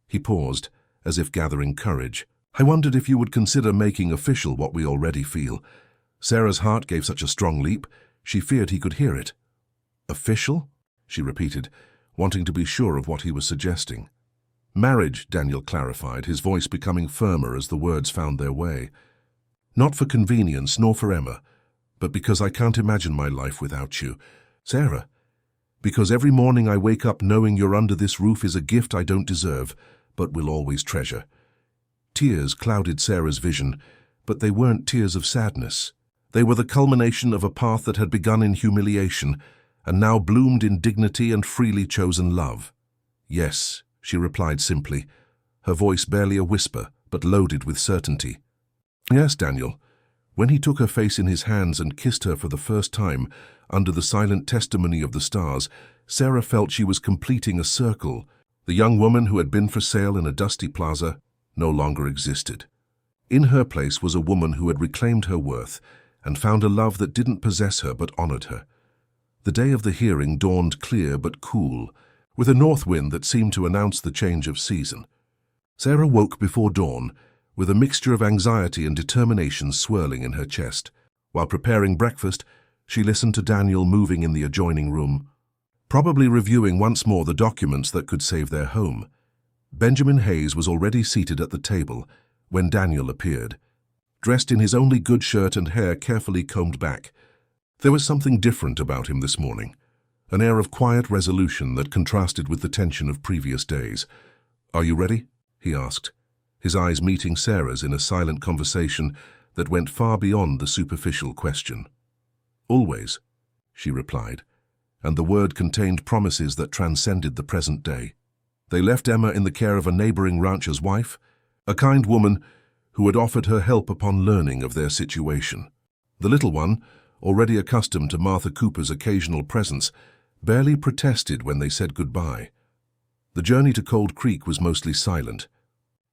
A: He paused, as if gathering courage. I wondered if you would consider making official what we already feel. Sarah's heart gave such a strong leap, she feared he could hear it. Official? She repeated, wanting to be sure of what he was suggesting. Marriage, Daniel clarified, his voice becoming firmer as the words found their way. Not for convenience, nor for Emma, but because I can't imagine my life without you. Sarah, because every morning I wake up knowing you're under this roof is a gift I don't deserve, but will always treasure. Tears clouded Sarah's vision, but they weren't tears of sadness. They were the culmination of a path that had begun in humiliation, and now bloomed in dignity and freely chosen love. Yes, she replied simply, her voice barely a whisper, but loaded with certainty. Yes, Daniel. When he took her face in his hands and kissed her for the first time, under the silent testimony of the stars, Sarah felt she was completing a circle. The young woman who had been for sale in a dusty plaza no longer existed. In her place was a woman who had reclaimed her worth and found a love that didn't possess her but honored her. The day of the hearing dawned clear but cool, with a north wind that seemed to announce the change of season. Sarah woke before dawn, with a mixture of anxiety and determination swirling in her chest. While preparing breakfast, she listened to Daniel moving in the adjoining room, probably reviewing once more the documents that could save their home. Benjamin Hayes was already seated at the table when Daniel appeared, dressed in his only good shirt and hair carefully combed back. There was something different about him this morning, an air of quiet resolution that contrasted with the tension of previous days. Are you ready? He asked, his eyes meeting Sarah's in a silent conversation that went far beyond the superficial question. Always, she replied, and the word contained promises that transcended the present day. They left Emma in the care of a neighboring rancher's wife, a kind woman who had offered her help upon learning of their situation. The little one, already accustomed to Martha Cooper's occasional presence, barely protested when they said goodbye. The journey to Cold Creek was mostly silent.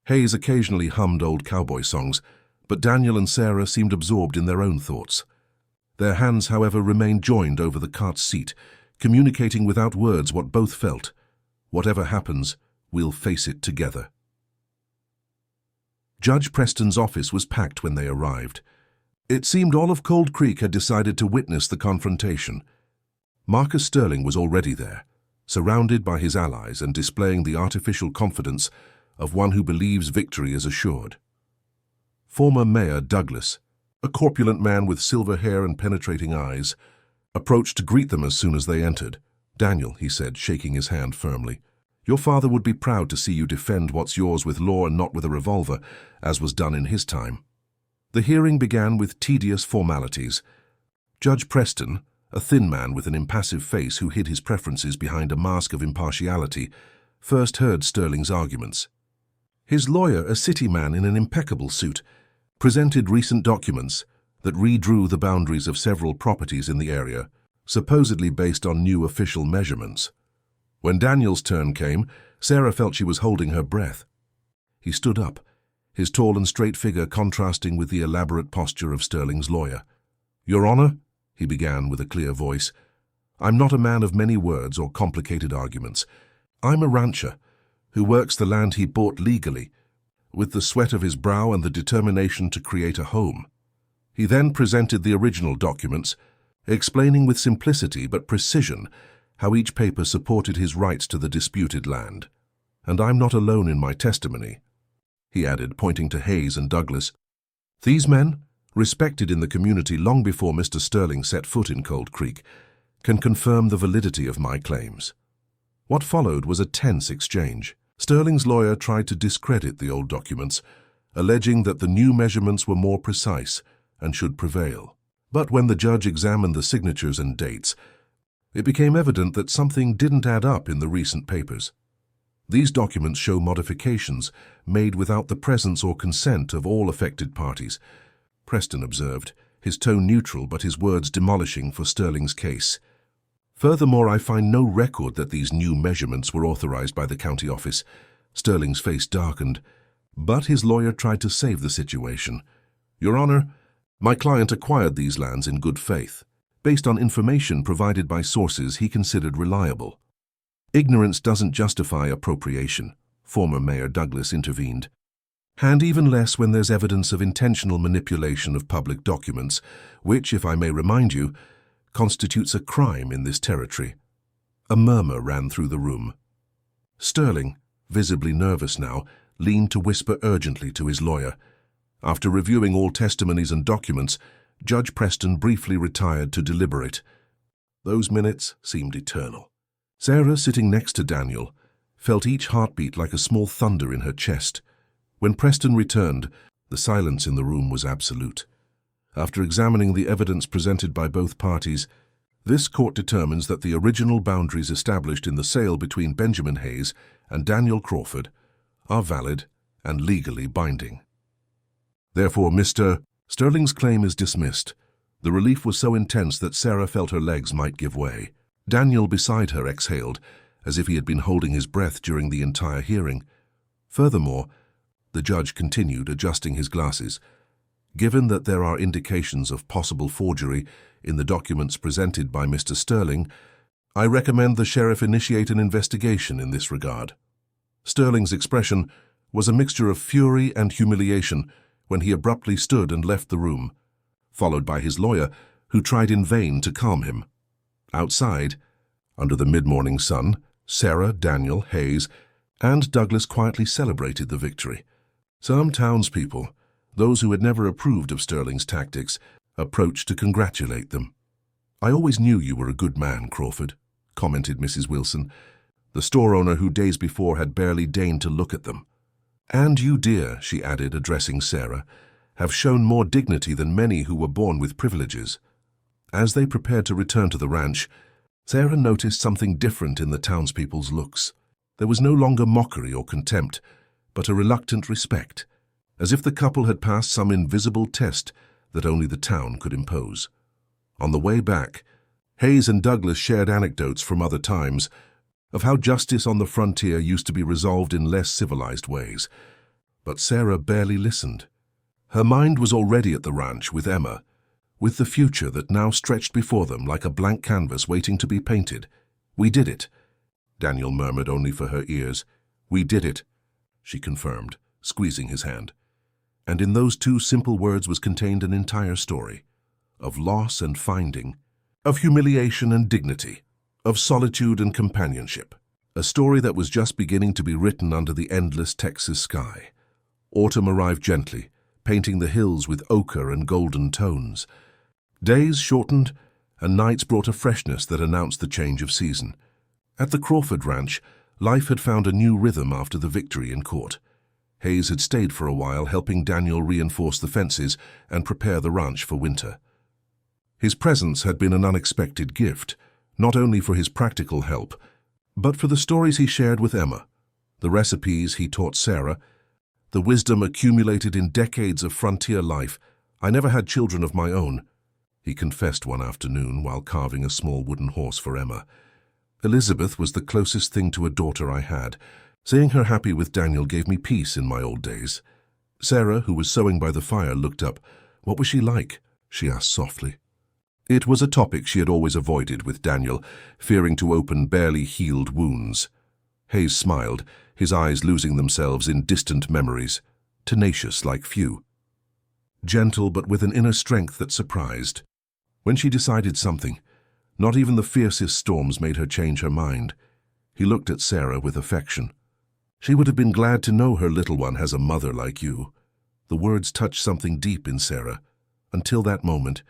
A: Hayes occasionally hummed old cowboy songs, but Daniel and Sarah seemed absorbed in their own thoughts. Their hands, however, remained joined over the cart's seat, communicating without words what both felt. Whatever happens, we'll face it together. Judge Preston's office was packed when they arrived. It seemed all of Cold Creek had decided to witness the confrontation. Marcus Sterling was already there, surrounded by his allies and displaying the artificial confidence of one who believes victory is assured. Former Mayor Douglas, a corpulent man with silver hair and penetrating eyes, approached to greet them as soon as they entered. Daniel, he said, shaking his hand firmly, your father would be proud to see you defend what's yours with law and not with a revolver, as was done in his time. The hearing began with tedious formalities. Judge Preston, a thin man with an impassive face who hid his preferences behind a mask of impartiality, first heard Sterling's arguments. His lawyer, a city man in an impeccable suit, presented recent documents that redrew the boundaries of several properties in the area, supposedly based on new official measurements. When Daniel's turn came, Sarah felt she was holding her breath. He stood up, his tall and straight figure contrasting with the elaborate posture of Sterling's lawyer. "Your Honor," he began with a clear voice, "I'm not a man of many words or complicated arguments. I'm a rancher who works the land he bought legally, with the sweat of his brow and the determination to create a home." He then presented the original documents, explaining with simplicity but precision how each paper supported his rights to the disputed land. "And I'm not alone in my testimony," he added, pointing to Hayes and Douglas. "These men, respected in the community long before Mr. Sterling set foot in Cold Creek, can confirm the validity of my claims." What followed was a tense exchange. Sterling's lawyer tried to discredit the old documents, alleging that the new measurements were more precise and should prevail. But when the judge examined the signatures and dates, it became evident that something didn't add up in the recent papers. These documents show modifications made without the presence or consent of all affected parties, Preston observed, his tone neutral but his words demolishing for Sterling's case. "Furthermore, I find no record that these new measurements were authorized by the county office." Sterling's face darkened, but his lawyer tried to save the situation. "Your Honor, my client acquired these lands in good faith, based on information provided by sources he considered reliable." "Ignorance doesn't justify appropriation," former Mayor Douglas intervened. "And even less when there's evidence of intentional manipulation of public documents, which, if I may remind you, constitutes a crime in this territory." A murmur ran through the room. Sterling, visibly nervous now, leaned to whisper urgently to his lawyer. After reviewing all testimonies and documents, Judge Preston briefly retired to deliberate. Those minutes seemed eternal. Sarah, sitting next to Daniel, felt each heartbeat like a small thunder in her chest. When Preston returned, the silence in the room was absolute. After examining the evidence presented by both parties, this court determines that the original boundaries established in the sale between Benjamin Hayes and Daniel Crawford are valid and legally binding. Therefore, Mr. Sterling's claim is dismissed. The relief was so intense that Sarah felt her legs might give way. Daniel beside her exhaled, as if he had been holding his breath during the entire hearing. Furthermore, the judge continued, adjusting his glasses. "Given that there are indications of possible forgery in the documents presented by Mr. Sterling, I recommend the sheriff initiate an investigation in this regard." Sterling's expression was a mixture of fury and humiliation when he abruptly stood and left the room, followed by his lawyer, who tried in vain to calm him. Outside, under the mid-morning sun, Sarah, Daniel, Hayes, and Douglas quietly celebrated the victory. Some townspeople, those who had never approved of Sterling's tactics, approached to congratulate them. "I always knew you were a good man, Crawford," commented Mrs. Wilson, the store owner who days before had barely deigned to look at them. "And you, dear," she added, addressing Sarah, "have shown more dignity than many who were born with privileges." As they prepared to return to the ranch, Sarah noticed something different in the townspeople's looks. There was no longer mockery or contempt, but a reluctant respect, as if the couple had passed some invisible test that only the town could impose. On the way back, Hayes and Douglas shared anecdotes from other times of how justice on the frontier used to be resolved in less civilized ways. But Sarah barely listened. Her mind was already at the ranch with Emma, with the future that now stretched before them like a blank canvas waiting to be painted. "We did it," Daniel murmured only for her ears. "We did it," she confirmed, squeezing his hand. And in those two simple words was contained an entire story, of loss and finding, of humiliation and dignity, of solitude and companionship. A story that was just beginning to be written under the endless Texas sky. Autumn arrived gently, painting the hills with ochre and golden tones. Days shortened, and nights brought a freshness that announced the change of season. At the Crawford Ranch, life had found a new rhythm after the victory in court. Hayes had stayed for a while, helping Daniel reinforce the fences and prepare the ranch for winter. His presence had been an unexpected gift, not only for his practical help, but for the stories he shared with Emma, the recipes he taught Sarah, the wisdom accumulated in decades of frontier life. "I never had children of my own," he confessed one afternoon while carving a small wooden horse for Emma. Elizabeth was the closest thing to a daughter I had. Seeing her happy with Daniel gave me peace in my old days. Sarah, who was sewing by the fire, looked up. What was she like? She asked softly. It was a topic she had always avoided with Daniel, fearing to open barely healed wounds. Hayes smiled, his eyes losing themselves in distant memories, tenacious like few. Gentle but with an inner strength that surprised. When she decided something, not even the fiercest storms made her change her mind. He looked at Sarah with affection. She would have been glad to know her little one has a mother like you. The words touched something deep in Sarah. Until that moment,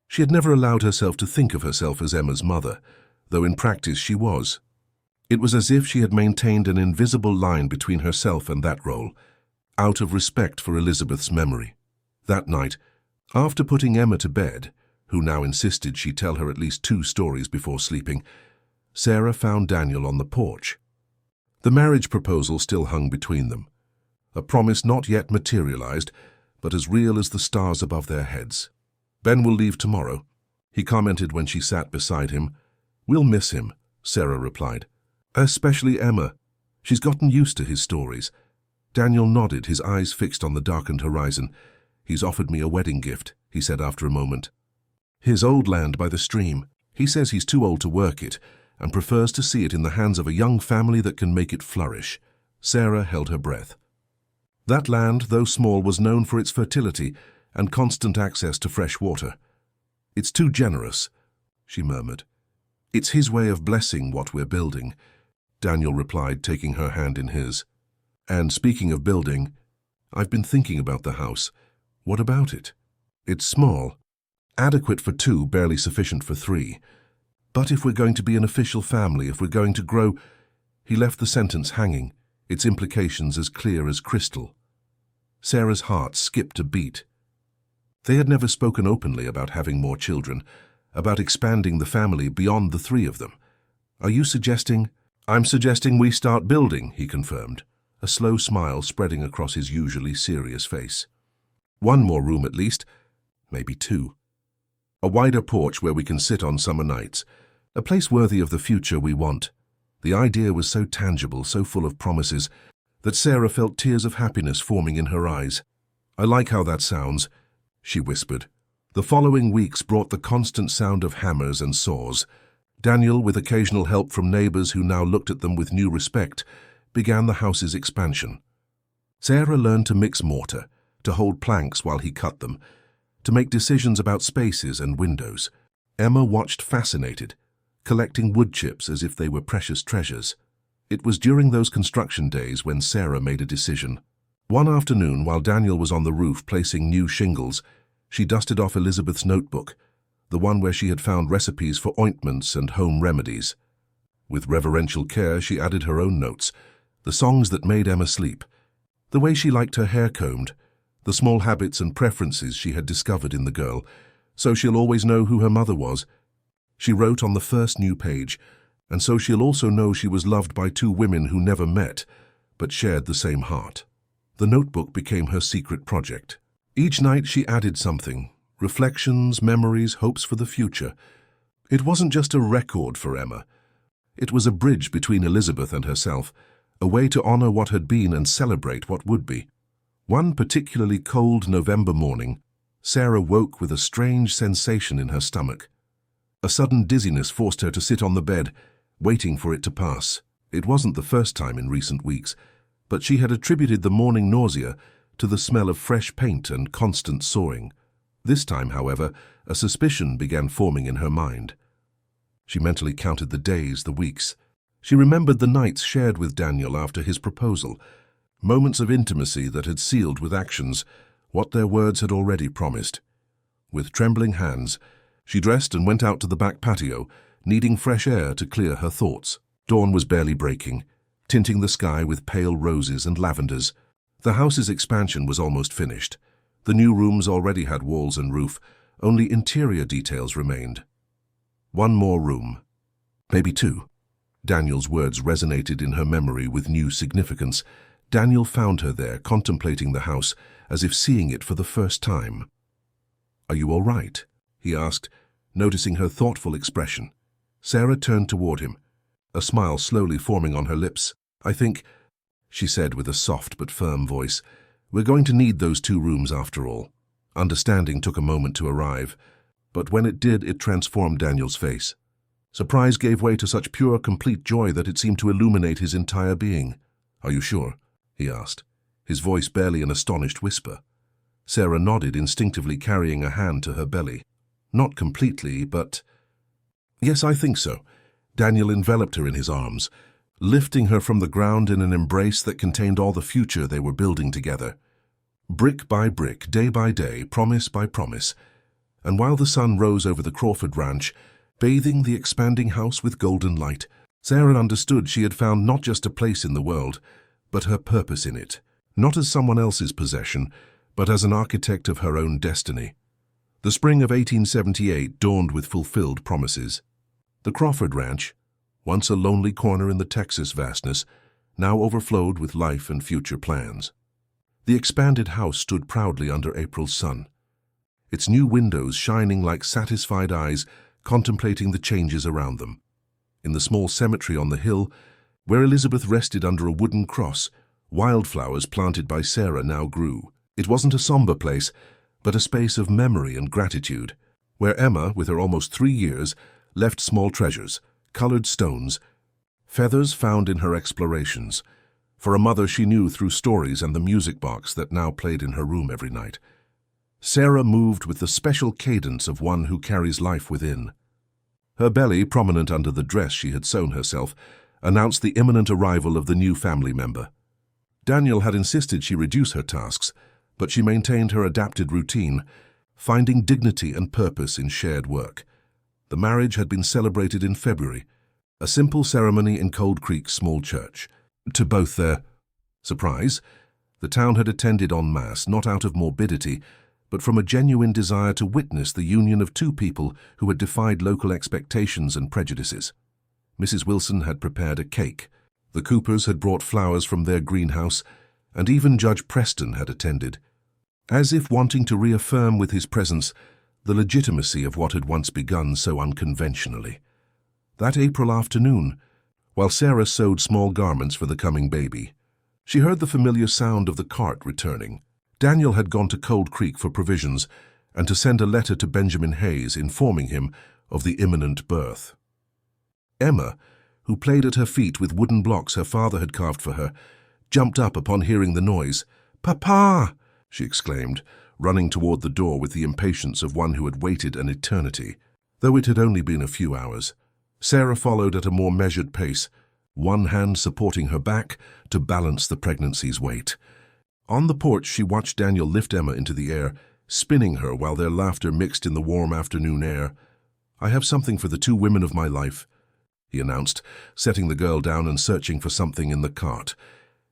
A: she had never allowed herself to think of herself as Emma's mother, though in practice she was. It was as if she had maintained an invisible line between herself and that role, out of respect for Elizabeth's memory. That night, after putting Emma to bed, who now insisted she tell her at least 2 stories before sleeping, Sarah found Daniel on the porch. The marriage proposal still hung between them, a promise not yet materialized, but as real as the stars above their heads. "Ben will leave tomorrow," he commented when she sat beside him. "We'll miss him," Sarah replied. "Especially Emma. She's gotten used to his stories." Daniel nodded, his eyes fixed on the darkened horizon. "He's offered me a wedding gift," he said after a moment. "His old land by the stream. He says he's too old to work it and prefers to see it in the hands of a young family that can make it flourish." Sarah held her breath. That land, though small, was known for its fertility and constant access to fresh water. "It's too generous," she murmured. "It's his way of blessing what we're building," Daniel replied, taking her hand in his. "And speaking of building, I've been thinking about the house. What about it? It's small. Adequate for 2, barely sufficient for 3. But if we're going to be an official family, if we're going to grow—" He left the sentence hanging, its implications as clear as crystal. Sarah's heart skipped a beat. They had never spoken openly about having more children, about expanding the family beyond the 3 of them. "Are you suggesting—" "I'm suggesting we start building," he confirmed, a slow smile spreading across his usually serious face. "1 more room at least, maybe 2. A wider porch where we can sit on summer nights. A place worthy of the future we want." The idea was so tangible, so full of promises, that Sarah felt tears of happiness forming in her eyes. "I like how that sounds," she whispered. The following weeks brought the constant sound of hammers and saws. Daniel, with occasional help from neighbors who now looked at them with new respect, began the house's expansion. Sarah learned to mix mortar, to hold planks while he cut them, to make decisions about spaces and windows. Emma watched fascinated, collecting wood chips as if they were precious treasures. It was during those construction days when Sarah made a decision. One afternoon, while Daniel was on the roof placing new shingles, she dusted off Elizabeth's notebook, the one where she had found recipes for ointments and home remedies. With reverential care, she added her own notes, the songs that made Emma sleep, the way she liked her hair combed, the small habits and preferences she had discovered in the girl, "So she'll always know who her mother was," she wrote on the first new page, "and so she'll also know she was loved by 2 women who never met, but shared the same heart." The notebook became her secret project. Each night she added something, reflections, memories, hopes for the future. It wasn't just a record for Emma. It was a bridge between Elizabeth and herself, a way to honor what had been and celebrate what would be. One particularly cold November morning, Sarah woke with a strange sensation in her stomach. A sudden dizziness forced her to sit on the bed, waiting for it to pass. It wasn't the first time in recent weeks, but she had attributed the morning nausea to the smell of fresh paint and constant sawing. This time, however, a suspicion began forming in her mind. She mentally counted the days, the weeks. She remembered the nights shared with Daniel after his proposal, moments of intimacy that had sealed with actions what their words had already promised. With trembling hands, she dressed and went out to the back patio, needing fresh air to clear her thoughts. Dawn was barely breaking, tinting the sky with pale roses and lavenders. The house's expansion was almost finished. The new rooms already had walls and roof. Only interior details remained. 1 more room. Maybe 2. Daniel's words resonated in her memory with new significance. Daniel found her there, contemplating the house, as if seeing it for the first time. "Are you all right?" he asked, noticing her thoughtful expression. Sarah turned toward him, a smile slowly forming on her lips. "I think," she said with a soft but firm voice, "we're going to need those 2 rooms after all." Understanding took a moment to arrive, but when it did, it transformed Daniel's face. Surprise gave way to such pure, complete joy that it seemed to illuminate his entire being. "Are you sure?" he asked, his voice barely an astonished whisper. Sarah nodded, instinctively carrying a hand to her belly. "Not completely, but—" "Yes, I think so." Daniel enveloped her in his arms, lifting her from the ground in an embrace that contained all the future they were building together. Brick by brick, day by day, promise by promise. And while the sun rose over the Crawford Ranch, bathing the expanding house with golden light, Sarah understood she had found not just a place in the world, but her purpose in it, not as someone else's possession, but as an architect of her own destiny. The spring of 1878 dawned with fulfilled promises. The Crawford Ranch, once a lonely corner in the Texas vastness, now overflowed with life and future plans. The expanded house stood proudly under April's sun, its new windows shining like satisfied eyes contemplating the changes around them. In the small cemetery on the hill, where Elizabeth rested under a wooden cross, wildflowers planted by Sarah now grew. It wasn't a somber place, but a space of memory and gratitude, where Emma, with her almost 3 years, left small treasures, colored stones, feathers found in her explorations, for a mother she knew through stories and the music box that now played in her room every night. Sarah moved with the special cadence of one who carries life within. Her belly, prominent under the dress she had sewn herself, announced the imminent arrival of the new family member. Daniel had insisted she reduce her tasks, but she maintained her adapted routine, finding dignity and purpose in shared work. The marriage had been celebrated in February, a simple ceremony in Cold Creek's small church. To both their surprise, the town had attended en masse, not out of morbidity, but from a genuine desire to witness the union of 2 people who had defied local expectations and prejudices. Mrs. Wilson had prepared a cake, the Coopers had brought flowers from their greenhouse, and even Judge Preston had attended, as if wanting to reaffirm with his presence the legitimacy of what had once begun so unconventionally. That April afternoon, while Sarah sewed small garments for the coming baby, she heard the familiar sound of the cart returning. Daniel had gone to Cold Creek for provisions and to send a letter to Benjamin Hayes informing him of the imminent birth. Emma, who played at her feet with wooden blocks her father had carved for her, jumped up upon hearing the noise. "Papa!" she exclaimed, running toward the door with the impatience of one who had waited an eternity, though it had only been a few hours. Sarah followed at a more measured pace, one hand supporting her back to balance the pregnancy's weight. On the porch, she watched Daniel lift Emma into the air, spinning her while their laughter mixed in the warm afternoon air. "I have something for the 2 women of my life," he announced, setting the girl down and searching for something in the cart.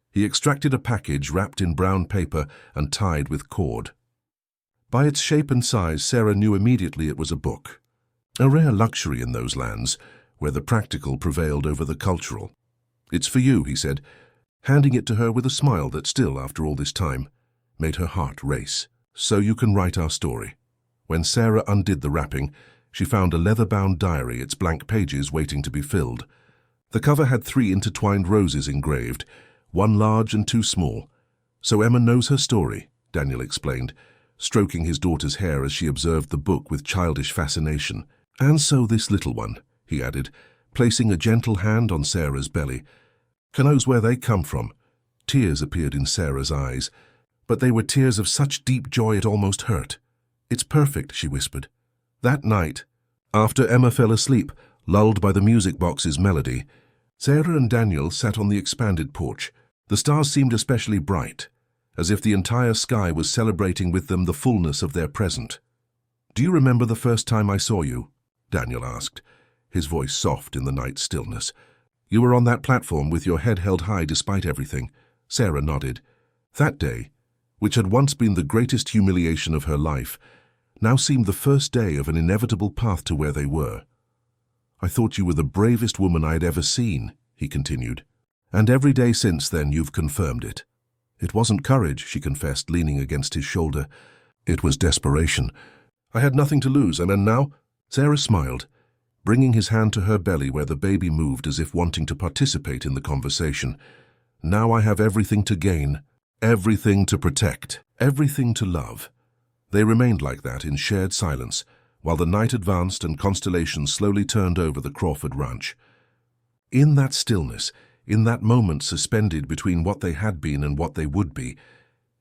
A: He extracted a package wrapped in brown paper and tied with cord. By its shape and size, Sarah knew immediately it was a book, a rare luxury in those lands, where the practical prevailed over the cultural. "It's for you," he said, handing it to her with a smile that still, after all this time, made her heart race. "So you can write our story." When Sarah undid the wrapping, she found a leather-bound diary, its blank pages waiting to be filled. The cover had 3 intertwined roses engraved, 1 large and 2 small. "So Emma knows her story," Daniel explained, stroking his daughter's hair as she observed the book with childish fascination. "And so this little one," he added, placing a gentle hand on Sarah's belly. "Knows where they come from." Tears appeared in Sarah's eyes, but they were tears of such deep joy it almost hurt. "It's perfect," she whispered. That night, after Emma fell asleep, lulled by the music box's melody, Sarah and Daniel sat on the expanded porch. The stars seemed especially bright, as if the entire sky was celebrating with them the fullness of their present. "Do you remember the first time I saw you?" Daniel asked, his voice soft in the night stillness. "You were on that platform with your head held high despite everything." Sarah nodded. That day, which had once been the greatest humiliation of her life, now seemed the first day of an inevitable path to where they were. "I thought you were the bravest woman I had ever seen," he continued. "And every day since then you've confirmed it." "It wasn't courage," she confessed, leaning against his shoulder. "It was desperation. I had nothing to lose, and now—" Sarah smiled, bringing his hand to her belly where the baby moved as if wanting to participate in the conversation. Now I have everything to gain, everything to protect, everything to love. They remained like that in shared silence, while the night advanced and constellations slowly turned over the Crawford ranch. In that stillness, in that moment suspended between what they had been and what they would be,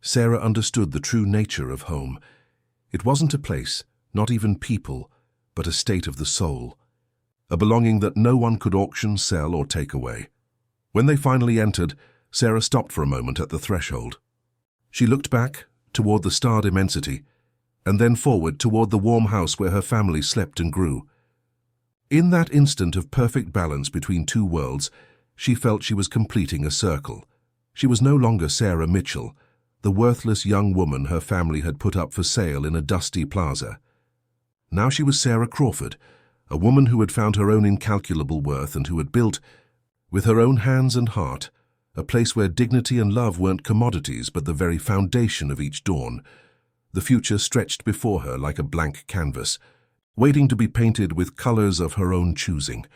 A: Sarah understood the true nature of home. It wasn't a place, not even people, but a state of the soul, a belonging that no one could auction, sell, or take away. When they finally entered, Sarah stopped for a moment at the threshold. She looked back, toward the starred immensity, and then forward toward the warm house where her family slept and grew. In that instant of perfect balance between two worlds, she felt she was completing a circle. She was no longer Sarah Mitchell, the worthless young woman her family had put up for sale in a dusty plaza. Now she was Sarah Crawford, a woman who had found her own incalculable worth and who had built, with her own hands and heart, a place where dignity and love weren't commodities but the very foundation of each dawn. The future stretched before her like a blank canvas, waiting to be painted with colors of her own choosing.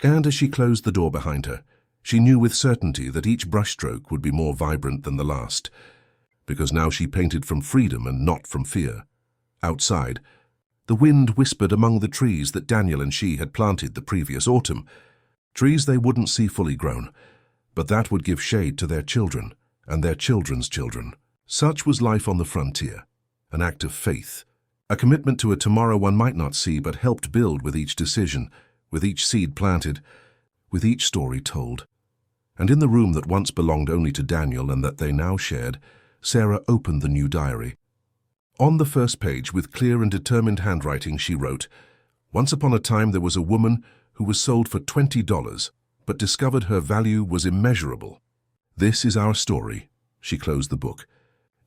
A: And as she closed the door behind her, she knew with certainty that each brushstroke would be more vibrant than the last, because now she painted from freedom and not from fear. Outside, the wind whispered among the trees that Daniel and she had planted the previous autumn, trees they wouldn't see fully grown, but that would give shade to their children and their children's children. Such was life on the frontier, an act of faith, a commitment to a tomorrow one might not see but helped build with each decision, with each seed planted, with each story told. And in the room that once belonged only to Daniel and that they now shared, Sarah opened the new diary. On the first page, with clear and determined handwriting, she wrote, "Once upon a time there was a woman who was sold for $20, but discovered her value was immeasurable. This is our story." She closed the book,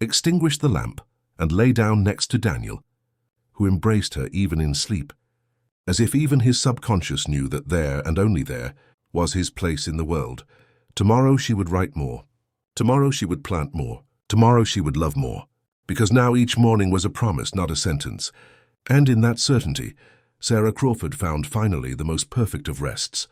A: extinguished the lamp, and lay down next to Daniel, who embraced her even in sleep, as if even his subconscious knew that there, and only there, was his place in the world. Tomorrow she would write more. Tomorrow she would plant more. Tomorrow she would love more. Because now each morning was a promise, not a sentence. And in that certainty, Sarah Crawford found finally the most perfect of rests,